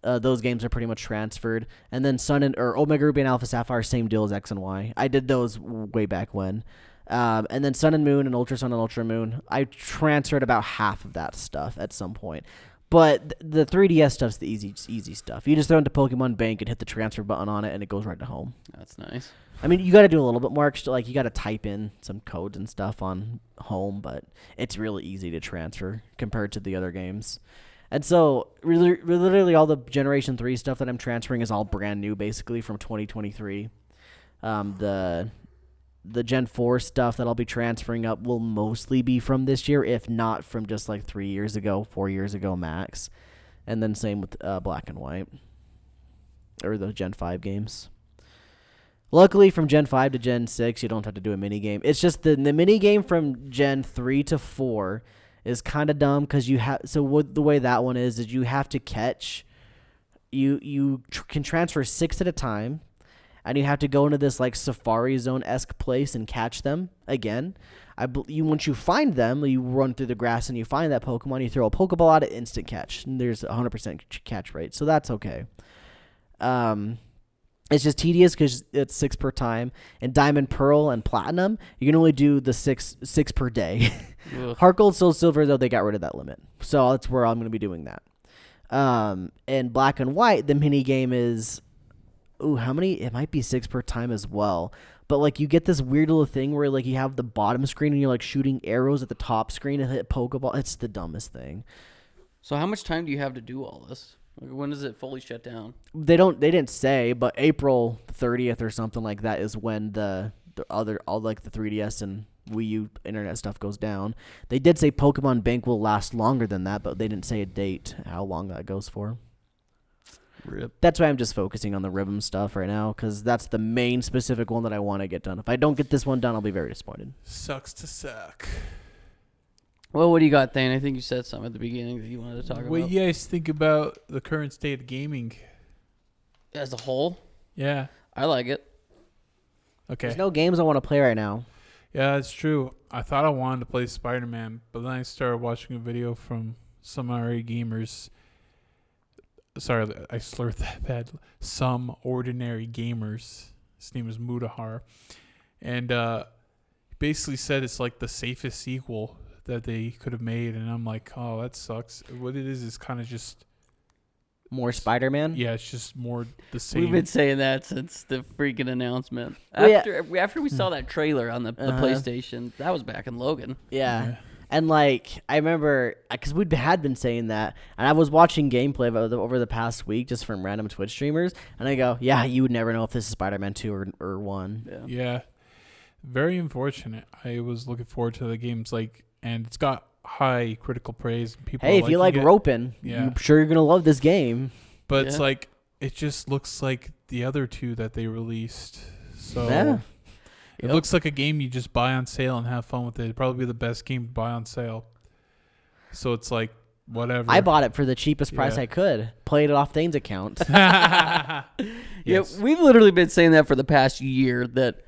those games are pretty much transferred. And then Omega Ruby and Alpha Sapphire, same deal as X and Y. I did those way back when. And then Sun and Moon and Ultra Sun and Ultra Moon, I transferred about half of that stuff at some point. But the 3DS stuff's the easy stuff. You just throw it into Pokemon Bank and hit the transfer button on it, and it goes right to home. That's nice. I mean, you got to do a little bit more extra. Like, you got to type in some codes and stuff on home, but it's really easy to transfer compared to the other games. And so, literally all the Generation 3 stuff that I'm transferring is all brand new, basically, from 2023. The Gen 4 stuff that I'll be transferring up will mostly be from this year, if not from just like 4 years ago max. And then same with Black and White, or the Gen 5 games. Luckily, from Gen 5 to Gen 6, you don't have to do a minigame. It's just the minigame from Gen 3 to 4 is kind of dumb because you have. So the way that one is you have to catch. You can transfer 6 at a time, and you have to go into this like Safari Zone-esque place and catch them again. Once you find them, you run through the grass and you find that Pokemon. You throw a Pokeball at it, instant catch. And there's 100% catch rate, so that's okay. It's just tedious because it's 6 per time. And Diamond, Pearl, and Platinum, you can only do the six per day. Heart Gold, Soul Silver, though, they got rid of that limit. So that's where I'm going to be doing that. And Black and White, the mini game is, how many? It might be 6 per time as well. But like you get this weird little thing where like you have the bottom screen and you're like shooting arrows at the top screen and hit Pokeball. It's the dumbest thing. So how much time do you have to do all this? When does it fully shut down? They didn't say, but April 30th or something like that is when the 3DS and Wii U internet stuff goes down. They did say Pokemon Bank will last longer than that, but they didn't say a date, how long that goes for. Rip. That's why I'm just focusing on the Ribbon stuff right now, because that's the main specific one that I want to get done. If I don't get this one done, I'll be very disappointed. Sucks to suck. Well, what do you got, Thane? I think you said something at the beginning that you wanted to talk about. What do you guys think about the current state of gaming? As a whole? Yeah. I like it. Okay. There's no games I want to play right now. Yeah, that's true. I thought I wanted to play Spider-Man, but then I started watching a video from some RA gamers. Sorry, I slurred that bad. Some ordinary gamers. His name is Mudahar. And basically said it's like the safest sequel that they could have made. And I'm like, oh, that sucks. What it is kind of just More Spider-Man? Yeah, it's just more the same. We've been saying that since the freaking announcement. Well, After we saw that trailer on the PlayStation, that was back in Logan. Yeah. And, like, I remember, because we had been saying that, and I was watching gameplay over the past week just from random Twitch streamers, and I go, yeah, you would never know if this is Spider-Man 2 or 1. Yeah. Very unfortunate. I was looking forward to the games, like, and it's got high critical praise. People hey, if you like roping, I'm sure you're going to love this game. But it's like, it just looks like the other two that they released. So it looks like a game you just buy on sale and have fun with it. It'd probably be the best game to buy on sale. So it's like, whatever. I bought it for the cheapest price I could. Played it off Thane's account. Yes. Yeah, we've literally been saying that for the past year, that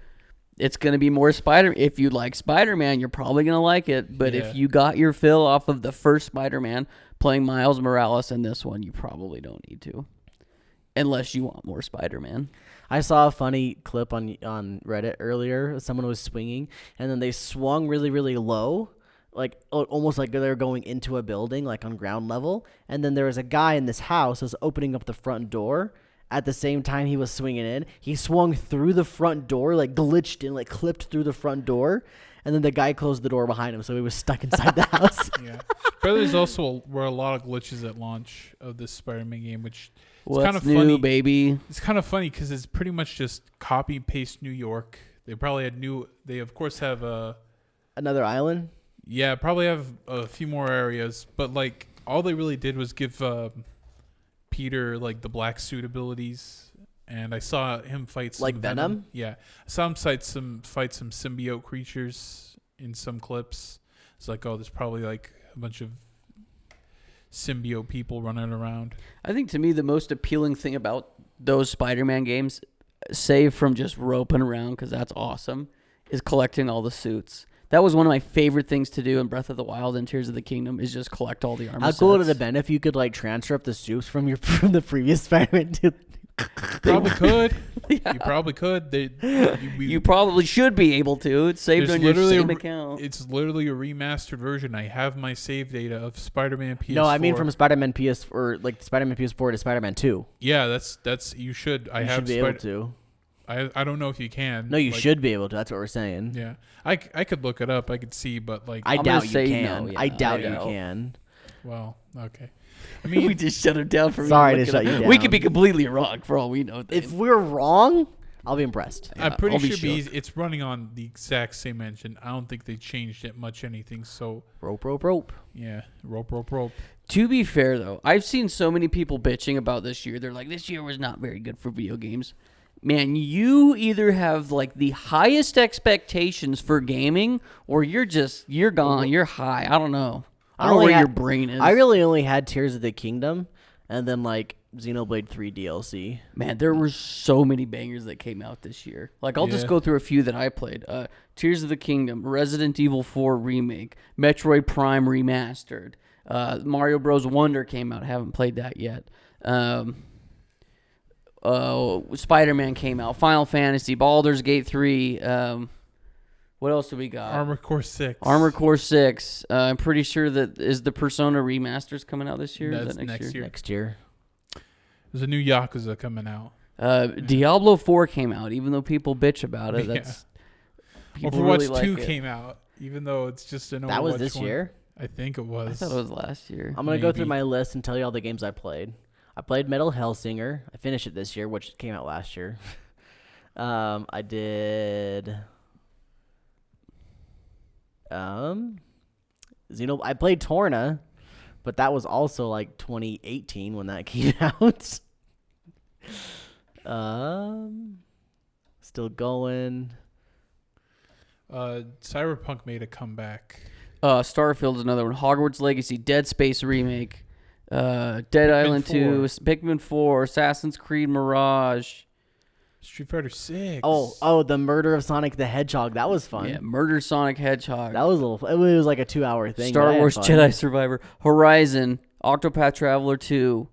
it's going to be more If you like Spider-Man, you're probably going to like it. But if you got your fill off of the first Spider-Man, playing Miles Morales and this one, you probably don't need to. Unless you want more Spider-Man. I saw a funny clip on Reddit earlier. Someone was swinging, and then they swung really, really low, like almost like they were going into a building, like on ground level. And then there was a guy in this house who was opening up the front door. At the same time he was swinging in, he swung through the front door, like glitched in, like clipped through the front door. And then the guy closed the door behind him, so he was stuck inside the house. Yeah. But there's also were a lot of glitches at launch of this Spider-Man game, which is kind of new, funny, baby. It's kind of funny because it's pretty much just copy paste New York. They probably had They of course have another island. Yeah, probably have a few more areas, but like all they really did was give Peter like the black suit abilities. And I saw him fight some like Venom. Yeah, I saw him fight some symbiote creatures in some clips. It's like, oh, there's probably like a bunch of symbiote people running around. I think to me the most appealing thing about those Spider-Man games, save from just roping around because that's awesome, is collecting all the suits. That was one of my favorite things to do in Breath of the Wild and Tears of the Kingdom, is just collect all the armor How sets. cool would it have been if you could like transfer up the suits from the previous Spider-Man to Probably could. Yeah. You probably could. You probably should be able to. It's saved on your same account. It's literally a remastered version. I have my save data of Spider-Man PS4. No, I mean from Spider-Man PS or like Spider-Man PS4 to Spider-Man 2. Yeah, that's you should. I should be able to. I don't know if you can. No, you should be able to. That's what we're saying. Yeah, I could look it up. I could see, but like I doubt you can. No, yeah, I doubt you can. Well, okay. I mean, we just shut him down for. Sorry to shut you down. We could be completely wrong for all we know. If we're wrong, I'll be impressed. Yeah, I'm pretty sure it's running on the exact same engine. I don't think they changed it much anything. So rope. Yeah, rope. To be fair though, I've seen so many people bitching about this year. They're like, this year was not very good for video games. Man, you either have like the highest expectations for gaming, or you're gone. You're high. I don't know. I don't know where your brain is. I really only had Tears of the Kingdom, and then like Xenoblade 3 DLC. Man, there were so many bangers that came out this year. Like I'll just go through a few that I played. Tears of the Kingdom, Resident Evil 4 remake, Metroid Prime remastered, Mario Bros. Wonder came out. I haven't played that yet. Spider-Man came out, Final Fantasy, Baldur's Gate 3. What else do we got? Armored Core 6. Armored Core 6. I'm pretty sure that is the Persona remasters coming out this year. That's is that next year? Next year. There's a new Yakuza coming out. Diablo 4 came out, even though people bitch about it. That's people Overwatch really 2 like came out, even though it's just an Overwatch That was this 1. year? I think it was. I thought it was last year. I'm going to go through my list and tell you all the games I played. I played Metal Hellsinger. I finished it this year, which came out last year. I did... I played Torna, but that was also like 2018 when that came out. Still going. Cyberpunk made a comeback. Starfield's another one. Hogwarts Legacy, Dead Space remake, Dead Island 2, Pikmin 4, Assassin's Creed Mirage. Street Fighter 6. Oh, the Murder of Sonic the Hedgehog. That was fun. Yeah, Murder Sonic Hedgehog. That was it was like a 2-hour thing. Star Wars Jedi Survivor, Horizon, Octopath Traveler 2.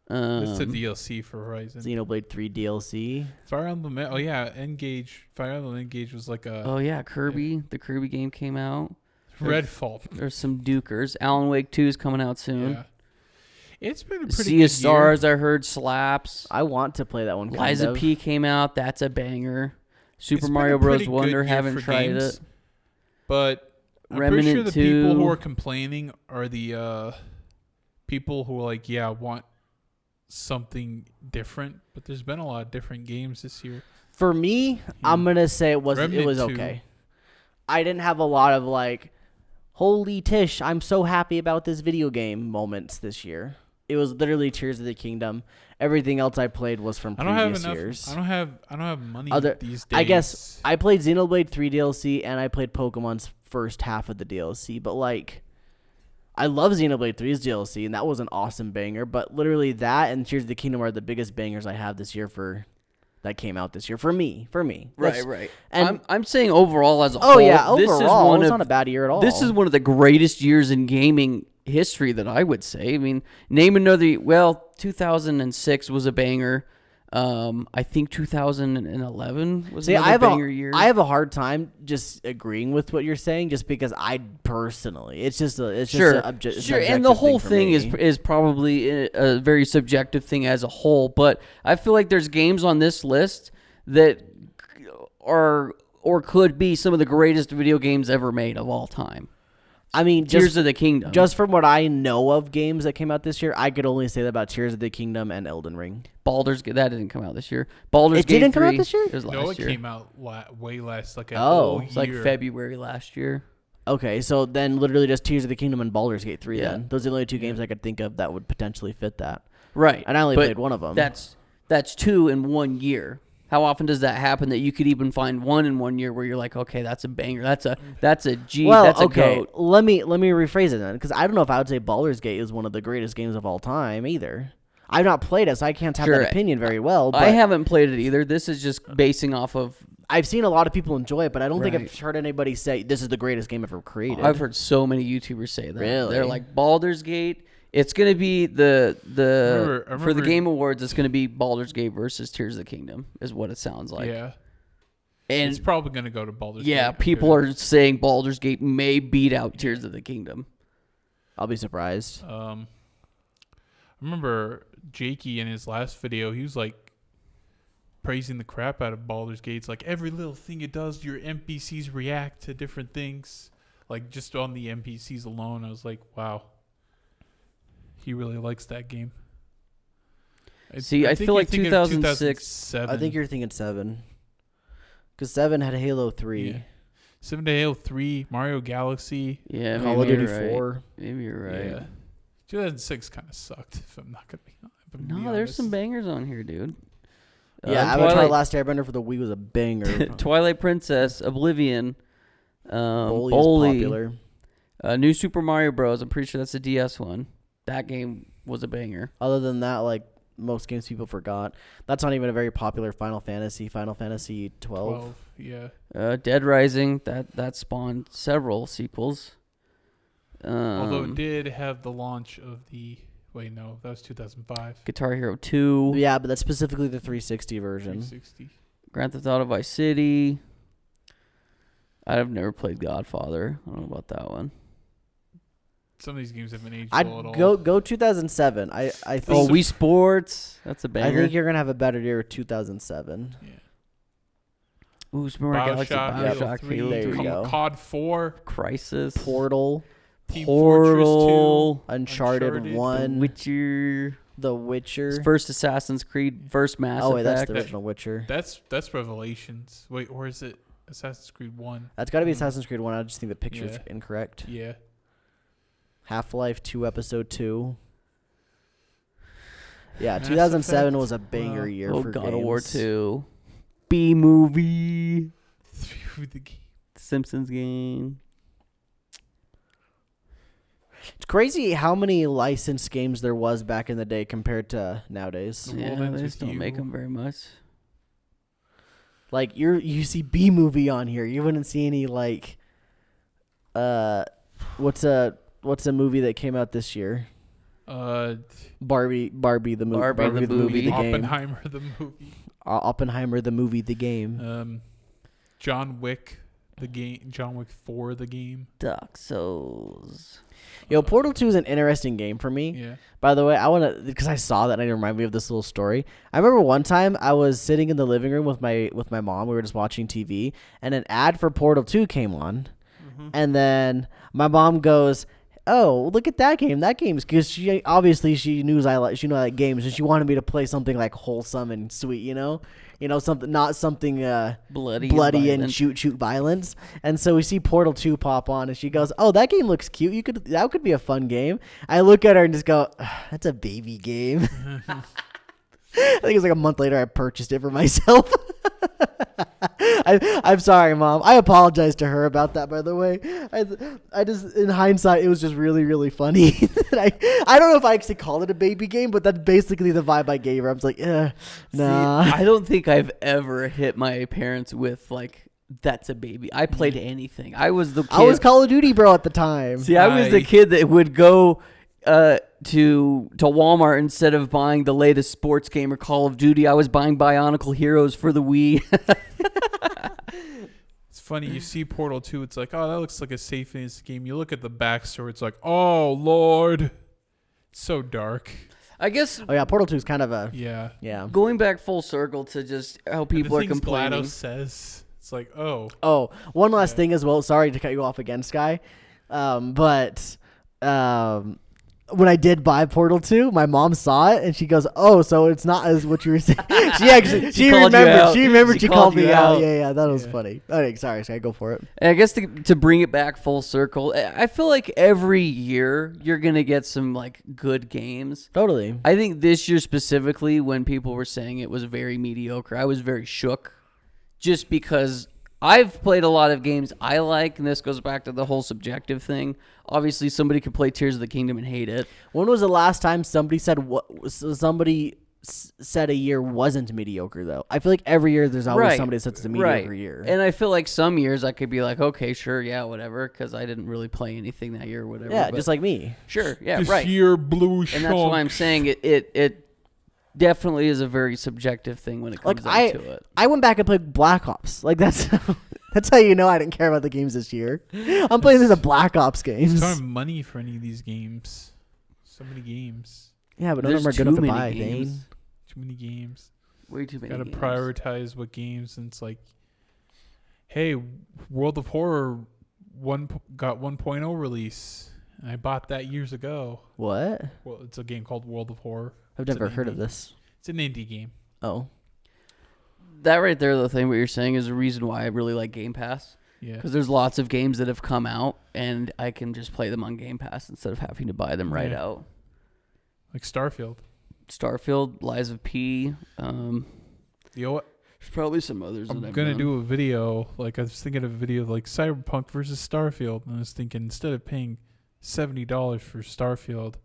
It's a DLC for Horizon. Xenoblade 3 DLC. Fire Emblem. Oh yeah, Engage. Fire Emblem Engage was like a. Oh yeah, Kirby. Yeah. The Kirby game came out. Redfall. There's some Dukers. Alan Wake 2 is coming out soon. Yeah. It's been a pretty Sea good of Stars, I heard, slaps. I want to play that one. Liza P came out. That's a banger. Super It's Mario been a Bros. pretty Wonder, good year haven't for tried games, it. But I'm Remnant pretty sure the 2. people who are complaining are the people who are like, yeah, I want something different. But there's been a lot of different games this year. For me, I'm gonna say it was Remnant 2. okay. I didn't have a lot of like, holy Tish, I'm so happy about this video game moments this year. It was literally Tears of the Kingdom. Everything else I played was from previous years. I don't have money these days. I guess I played Xenoblade 3 DLC and I played Pokemon's first half of the DLC, but like, I love Xenoblade 3's DLC and that was an awesome banger. But literally that and Tears of the Kingdom are the biggest bangers I have this year that came out this year for me. Right. And I'm saying overall as a whole. oh yeah, this is overall, it's not a bad year at all. This is one of the greatest years in gaming history that I would say. I mean, name another. Well, 2006 was a banger. I think 2011 was another banger year. I have a hard time just agreeing with what you're saying, just because I personally, it's just a sure, and the whole thing me. is probably a very subjective thing as a whole. But I feel like there's games on this list that are or could be some of the greatest video games ever made of all time. I mean, Tears of the Kingdom. Just from what I know of games that came out this year, I could only say that about Tears of the Kingdom and Elden Ring. Baldur's Gate, that didn't come out this year. Baldur's Gate didn't come out 3, this year? It was last year. It came out way less, like a whole It's year. like February last year. Okay, so then literally just Tears of the Kingdom and Baldur's Gate 3 Yeah. then. Those are the only two games I could think of that would potentially fit that. Right. And I only but played one of them. That's 2 in 1 year. How often does that happen that you could even find one in 1 year where you're like, okay, that's a banger. That's a that's a goat. Let me rephrase it then, because I don't know if I would say Baldur's Gate is one of the greatest games of all time either. I've not played it, so I can't have that opinion very well. But I haven't played it either. This is just basing off of. I've seen a lot of people enjoy it, but I don't think I've heard anybody say this is the greatest game ever created. I've heard so many YouTubers say that. Really? They're like, Baldur's Gate. It's gonna be the I remember, for the Game Awards. It's gonna be Baldur's Gate versus Tears of the Kingdom, is what it sounds like. Yeah. And it's probably going to go to Baldur's Gate. Yeah, people are saying Baldur's Gate may beat out Tears of the Kingdom. I'll be surprised. I remember Jakey in his last video, he was like praising the crap out of Baldur's Gate. It's like every little thing it does, your NPCs react to different things. Like just on the NPCs alone, I was like, wow. He really likes that game. I feel like 2006. I think you're thinking 7. Because 7 had Halo 3. Yeah. 7 to Halo 3, Mario Galaxy. Yeah, Call of Duty 4. Maybe you're right. Yeah. 2006 kind of sucked, if I'm not going to be honest. There's some bangers on here, dude. Yeah, Avatar Last Airbender for the Wii was a banger. Twilight Princess, Oblivion, Bully is popular. New Super Mario Bros. I'm pretty sure that's the DS one. That game was a banger. Other than that, like most games people forgot. That's not even a very popular Final Fantasy 12. Yeah. Dead Rising, that spawned several sequels. Although it did have the launch of the... Wait, no, that was 2005. Guitar Hero 2. Yeah, but that's specifically the 360 version. 360. Grand Theft Auto Vice City. I've never played Godfather. I don't know about that one. Some of these games haven't aged well at all. I'd go 2007. I think. Oh, Wii Sports. That's a banger. I think you're gonna have a better year with 2007. Yeah. Ooh, Super Mario Galaxy, Bioshock 3, There you go. COD 4, Crisis, Portal, Team Fortress 2, Uncharted 1, The Witcher, Witcher. First Assassin's Creed, first Mass Effect. Oh wait, that's the original Witcher. That's Revelations. Wait, or is it Assassin's Creed 1? That's got to be Assassin's Creed 1. I just think the picture's incorrect. Yeah. Half-Life 2 Episode 2. Yeah, Mass 2007 Effect. was a banger year for God games. of War 2. B-movie. Simpsons game. It's crazy how many licensed games there was back in the day compared to nowadays. The Yeah, world ends they with just don't you. make them very much. Like you see B-movie on here. You wouldn't see any like what's a movie that came out this year? Barbie the movie. Barbie the movie. The game. Oppenheimer the movie. Oppenheimer the movie, the game. John Wick The game, John Wick 4, the game. Dark Souls. Yo, Portal 2 is an interesting game for me. Yeah. By the way, I want to, because I saw that and it reminded me of this little story. I remember one time I was sitting in the living room with my mom. We were just watching TV, and an ad for Portal 2 came on. Mm-hmm. And then my mom goes, "Oh, look at that game. That game's," because she knew I like games, and she wanted me to play something like wholesome and sweet, something, not something bloody and shoot violence. And so we see Portal 2 pop on, and she goes, "Oh, that game looks cute. That could be a fun game." I look at her and just go, "That's a baby game." I think it was like a month later I purchased it for myself. I'm sorry, Mom. I apologize to her about that, by the way. I just, in hindsight, it was just really, really funny. I don't know if I actually called it a baby game, but that's basically the vibe I gave her. I was like, nah. See, I don't think I've ever hit my parents with, like, that's a baby. I played anything. I was the kid. I was Call of Duty bro at the time. See, I was the kid that would go to Walmart instead of buying the latest sports game or Call of Duty. I was buying Bionicle Heroes for the Wii. It's funny, you see Portal 2, it's like, oh, that looks like a safe game. You look at the backstory, it's like, oh Lord, it's so dark. I guess. Oh yeah, Portal 2 is kind of a yeah. Going back full circle to just how people are complaining. GLaDOS says, it's like, oh. One last thing as well. Sorry to cut you off again, Sky, but when I did buy Portal 2, my mom saw it and she goes, "Oh, so it's not as what you were saying." She remembered she called me out. Yeah, that was funny. Okay, sorry, Sky, go for it. And I guess to bring it back full circle, I feel like every year you're gonna get some like good games. Totally. I think this year specifically, when people were saying it was very mediocre, I was very shook, just because I've played a lot of games I like, and this goes back to the whole subjective thing. Obviously, somebody could play Tears of the Kingdom and hate it. When was the last time somebody said a year wasn't mediocre, though? I feel like every year there's always somebody that says it's a mediocre year. And I feel like some years I could be like, okay, sure, yeah, whatever, because I didn't really play anything that year or whatever. Yeah, just like me. Sure, yeah, this right. Year blue and that's why I'm saying it definitely is a very subjective thing when it comes down to it. I went back and played Black Ops. Like that's how you know I didn't care about the games this year. I'm playing the Black Ops games. There's not money for any of these games. So many games. Yeah, but none of them are good enough to buy. Dane. Too many games. Way too many. Gotta prioritize what games. And it's like, hey, World of Horror got 1.0 release. And I bought that years ago. What? Well, it's a game called World of Horror. I've never heard of this. It's an indie game. Oh. That right there, the thing what you're saying is the reason why I really like Game Pass. Yeah. Because there's lots of games that have come out, and I can just play them on Game Pass instead of having to buy them right out. Like Starfield, Lies of P. You know what? There's probably some others. I'm going to do a video. Like, I was thinking of a video of like Cyberpunk versus Starfield. And I was thinking, instead of paying $70 for Starfield,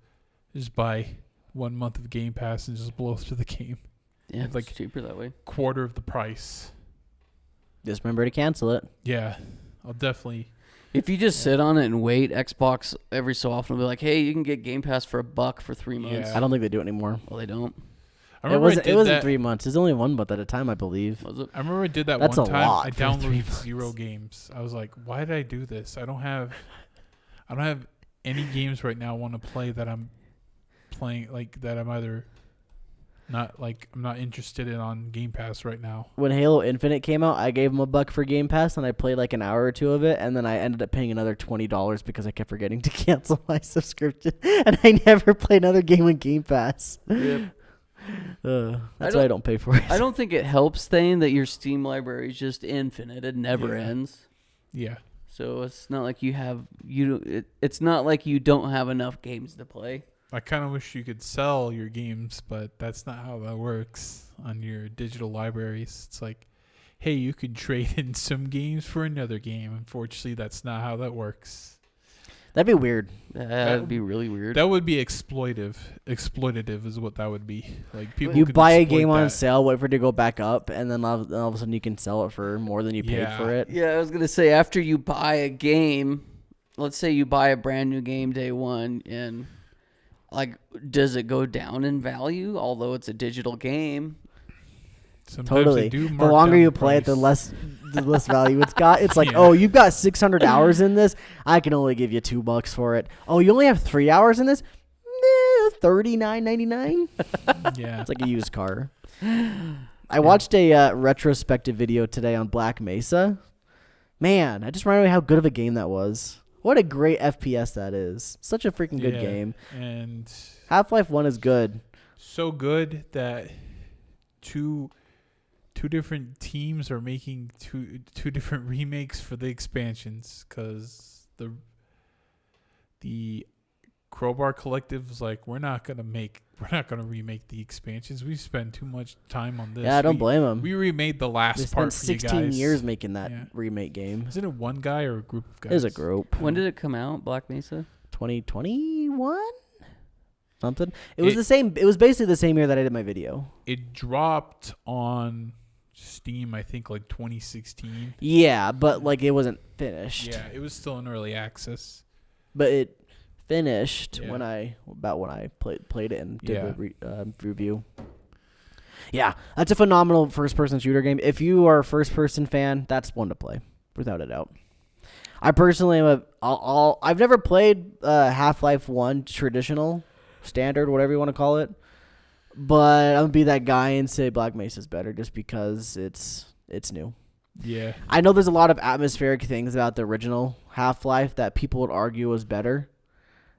just buy 1 month of Game Pass and just blow through the game. Yeah, it's like cheaper that way. Quarter of the price. Just remember to cancel it. Yeah, I'll definitely. If you just sit on it and wait, Xbox every so often will be like, "Hey, you can get Game Pass for $1 for 3 months." I don't think they do it anymore. Well, they don't. It wasn't 3 months. It was only 1 month at a time, I believe. Was it? I remember I did that That's one a time. lot I for downloaded 3 0 games. I was like, why did I do this? I don't have any games right now I want to play that I'm playing, like that I'm either not, like, I'm not interested in on Game Pass right now. When Halo Infinite came out, I gave them $1 for Game Pass, and I played like an hour or two of it, and then I ended up paying another $20 because I kept forgetting to cancel my subscription, and I never played another game with Game Pass. Yep. That's why I don't pay for it. I don't think it helps, Thane, that your Steam library is just infinite. It never ends. Yeah. So it's not like it's not like you don't have enough games to play. I kind of wish you could sell your games, but that's not how that works on your digital libraries. It's like, hey, you could trade in some games for another game. Unfortunately, that's not how that works. That'd be weird. That'd be really weird. That would be exploitative. Exploitative is what that would be. Like people. You buy a game on sale, wait for it to go back up, and then all of a sudden you can sell it for more than you paid for it. Yeah, I was gonna say after you buy a game, let's say you buy a brand new game day one, and like, does it go down in value? Although it's a digital game. Sometimes totally. The longer you play it, the the less value it's got. It's like, oh, you've got 600 hours in this. I can only give you $2 for it. Oh, you only have 3 hours in this. $39.99. Yeah, it's like a used car. I watched a retrospective video today on Black Mesa. Man, I just reminded me how good of a game that was. What a great FPS that is. Such a freaking good game. And Half-Life 1 is good. So good that two different teams are making two different remakes for the expansions, because the Crowbar Collective was like, we're not gonna remake the expansions. We spend too much time on this. Yeah, I don't blame them. We remade the last part for you guys. 16 years making that remake game. Is it a one guy or a group of guys? It was a group. When did it come out, Black Mesa? 2021? Something. It was the same. It was basically the same year that I did my video. It dropped on Steam, I think, like 2016. Yeah, but like it wasn't finished. Yeah, it was still in early access. But it finished when I played it and did the review. Yeah, that's a phenomenal first-person shooter game. If you are a first-person fan, that's one to play, without a doubt. I personally am I've never played Half-Life 1 traditional, standard, whatever you want to call it, but I'm gonna be that guy and say Black Mesa's better just because it's new. Yeah, I know there's a lot of atmospheric things about the original Half-Life that people would argue was better.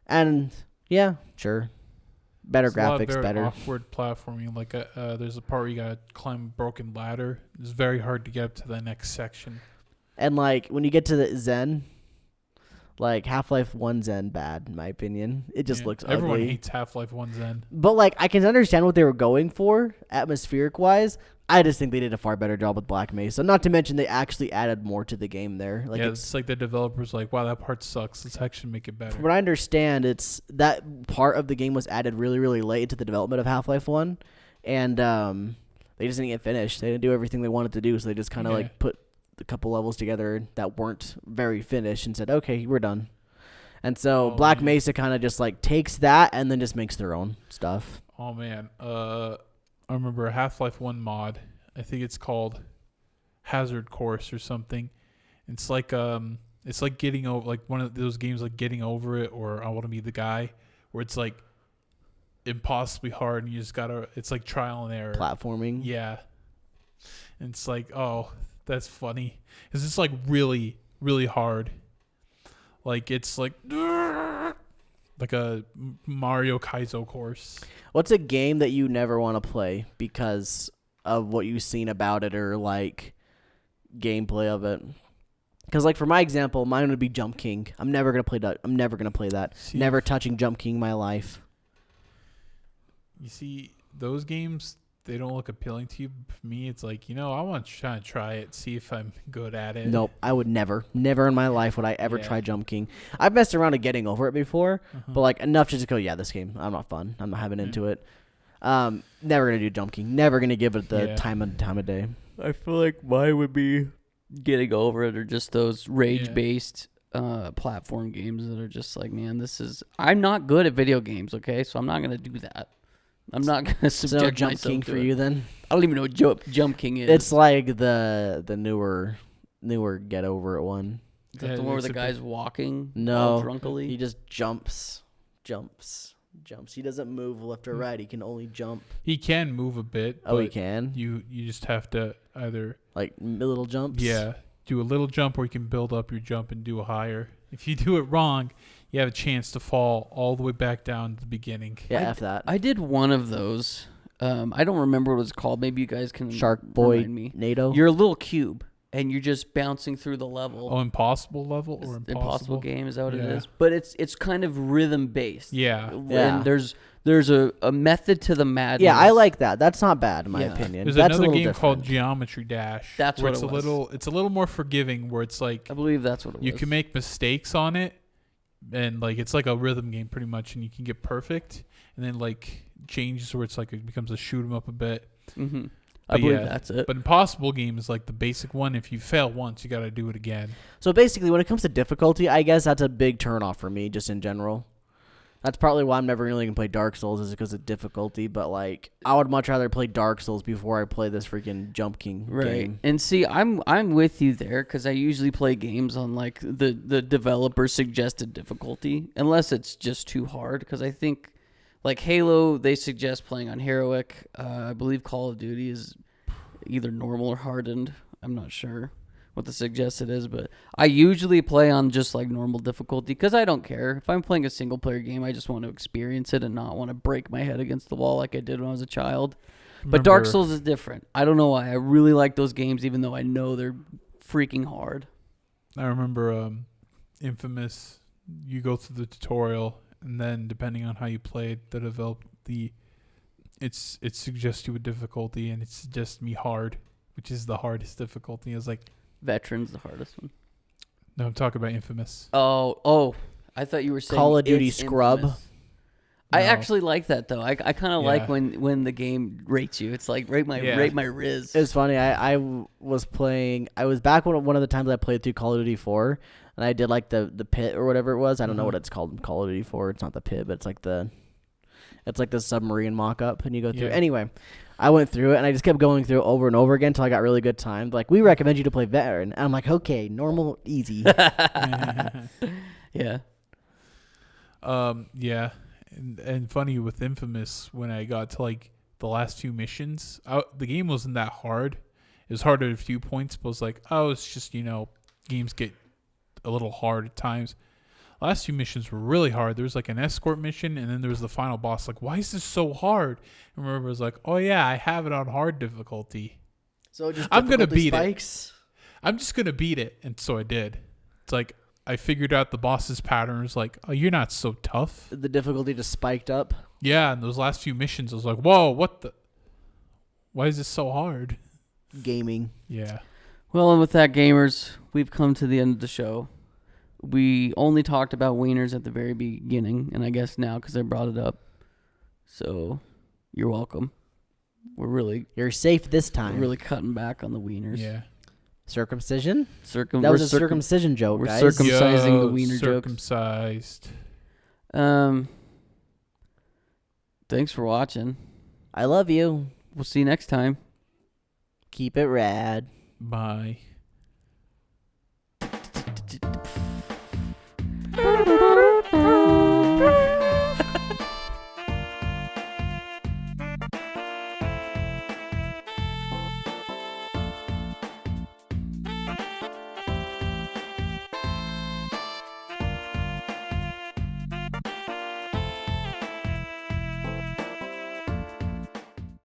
And yeah, sure, better graphics, better. Awkward platforming. Like there's a part where you gotta climb a broken ladder. It's very hard to get up to the next section. And like when you get to the Zen, like Half-Life 1 Zen, bad in my opinion. It just looks ugly. Everyone hates Half-Life 1 Zen. But like I can understand what they were going for, atmospheric wise. I just think they did a far better job with Black Mesa. Not to mention they actually added more to the game there. Like it's like the developers like, wow, that part sucks. Let's actually make it better. From what I understand, it's that part of the game was added really, really late into the development of Half-Life 1. And they just didn't get finished. They didn't do everything they wanted to do, so they just kind of like put a couple levels together that weren't very finished and said, okay, we're done. And so Black Mesa kind of just like takes that and then just makes their own stuff. Oh, man. I remember a Half-Life 1 mod. I think it's called Hazard Course or something. It's like getting over, like one of those games like Getting Over It or I Want to Be the Guy, where it's like impossibly hard and you just gotta, it's like trial and error. Platforming. Yeah. And it's like, oh, that's funny. It's just like really, really hard. Like it's like a Mario Kaizo course. What's a game that you never want to play because of what you've seen about it or like gameplay of it? Because like for my example, mine would be Jump King. I'm never gonna play that. I'm never gonna play that. See, never touching Jump King in my life. You see, those games, they don't look appealing to you. For me, it's like, I want to try it, see if I'm good at it. Nope, I would never in my life would I ever try Jump King. I've messed around at Getting Over It before, but like enough to just go, yeah, this game, I'm not fun. I'm not having into it. Never gonna do Jump King. Never gonna give it the time of day. I feel like mine would be Getting Over It or just those rage-based platform games that are just like, man, I'm not good at video games, okay? So I'm not gonna do that. I'm not gonna subject Jump myself King to for it. you then. I don't even know what Jump King is. It's like the newer Get Over It one. Is that the one where the guy's walking? No, drunkily. He just jumps. He doesn't move left or right. He can only jump. He can move a bit. Oh, he can. You just have to either like little jumps. Yeah, do a little jump, or you can build up your jump and do a higher. If you do it wrong, you have a chance to fall all the way back down to the beginning. Yeah, that. I did one of those. I don't remember what it's called. Maybe you guys can Shark Boy remind me. NATO. You're a little cube, and you're just bouncing through the level. Oh, impossible level or impossible game? Is that what it is? But it's kind of rhythm based. Yeah. And there's a method to the madness. Yeah, I like that. That's not bad in my opinion. There's that's another game called Geometry Dash. That's what it's it was. It's a little more forgiving, where it's like I believe that's what it was. You can make mistakes on it, and like it's like a rhythm game pretty much, and you can get perfect, and then like changes where it's like it becomes a shoot 'em up a bit. Mm-hmm. I believe that's it. But Impossible Game is like the basic one. If you fail once, you got to do it again. So basically, when it comes to difficulty, I guess that's a big turnoff for me, just in general. That's probably why I'm never really gonna play Dark Souls, is because of difficulty. But like, I would much rather play Dark Souls before I play this freaking Jump King game. And see, I'm with you there because I usually play games on like the developer suggested difficulty, unless it's just too hard. Because I think like Halo, they suggest playing on heroic. I believe Call of Duty is either normal or hardened. I'm not sure what the suggested is, but I usually play on just like normal difficulty because I don't care. If I'm playing a single player game, I just want to experience it and not want to break my head against the wall like I did when I was a child. But Dark Souls is different. I don't know why. I really like those games even though I know they're freaking hard. I remember Infamous, you go through the tutorial and then depending on how you played, it suggests you a difficulty and it suggests me hard, which is the hardest difficulty. It's like Veteran's the hardest one. No, I'm talking about Infamous. Oh, I thought you were saying Call of Duty Scrub. Infamous. I actually like that though. I kind of like when the game rates you. It's like rate my Riz. It was funny. I was playing. I was back one of the times I played through Call of Duty 4, and I did like the pit or whatever it was. I don't know what it's called in Call of Duty 4. It's not the pit, but it's like the submarine mock-up, and you go through. Anyway, I went through it, and I just kept going through it over and over again until I got really good time. Like, we recommend you to play veteran. And I'm like, okay, normal, easy. Yeah. Yeah. And funny with Infamous, when I got to like the last few missions, the game wasn't that hard. It was hard at a few points, but it was like, it's just, games get a little hard at times. Last few missions were really hard. There was like an escort mission, and then there was the final boss. Like, why is this so hard? And remember, it was like, oh yeah, I have it on hard difficulty. So just I'm gonna beat spikes? it. I'm just gonna beat it, and so I did. It's like I figured out the boss's patterns. Like, oh, you're not so tough. The difficulty just spiked up. Yeah, and those last few missions, I was like, whoa, what the? Why is this so hard? Gaming. Yeah. Well, and with that, gamers, we've come to the end of the show. We only talked about wieners at the very beginning, and I guess now because I brought it up. So, you're welcome. You're safe this time. We're really cutting back on the wieners. Yeah. Circumcision? That was a circumcision joke, guys. We're circumcising the wiener circumcised. jokes. Thanks for watching. I love you. We'll see you next time. Keep it rad. Bye.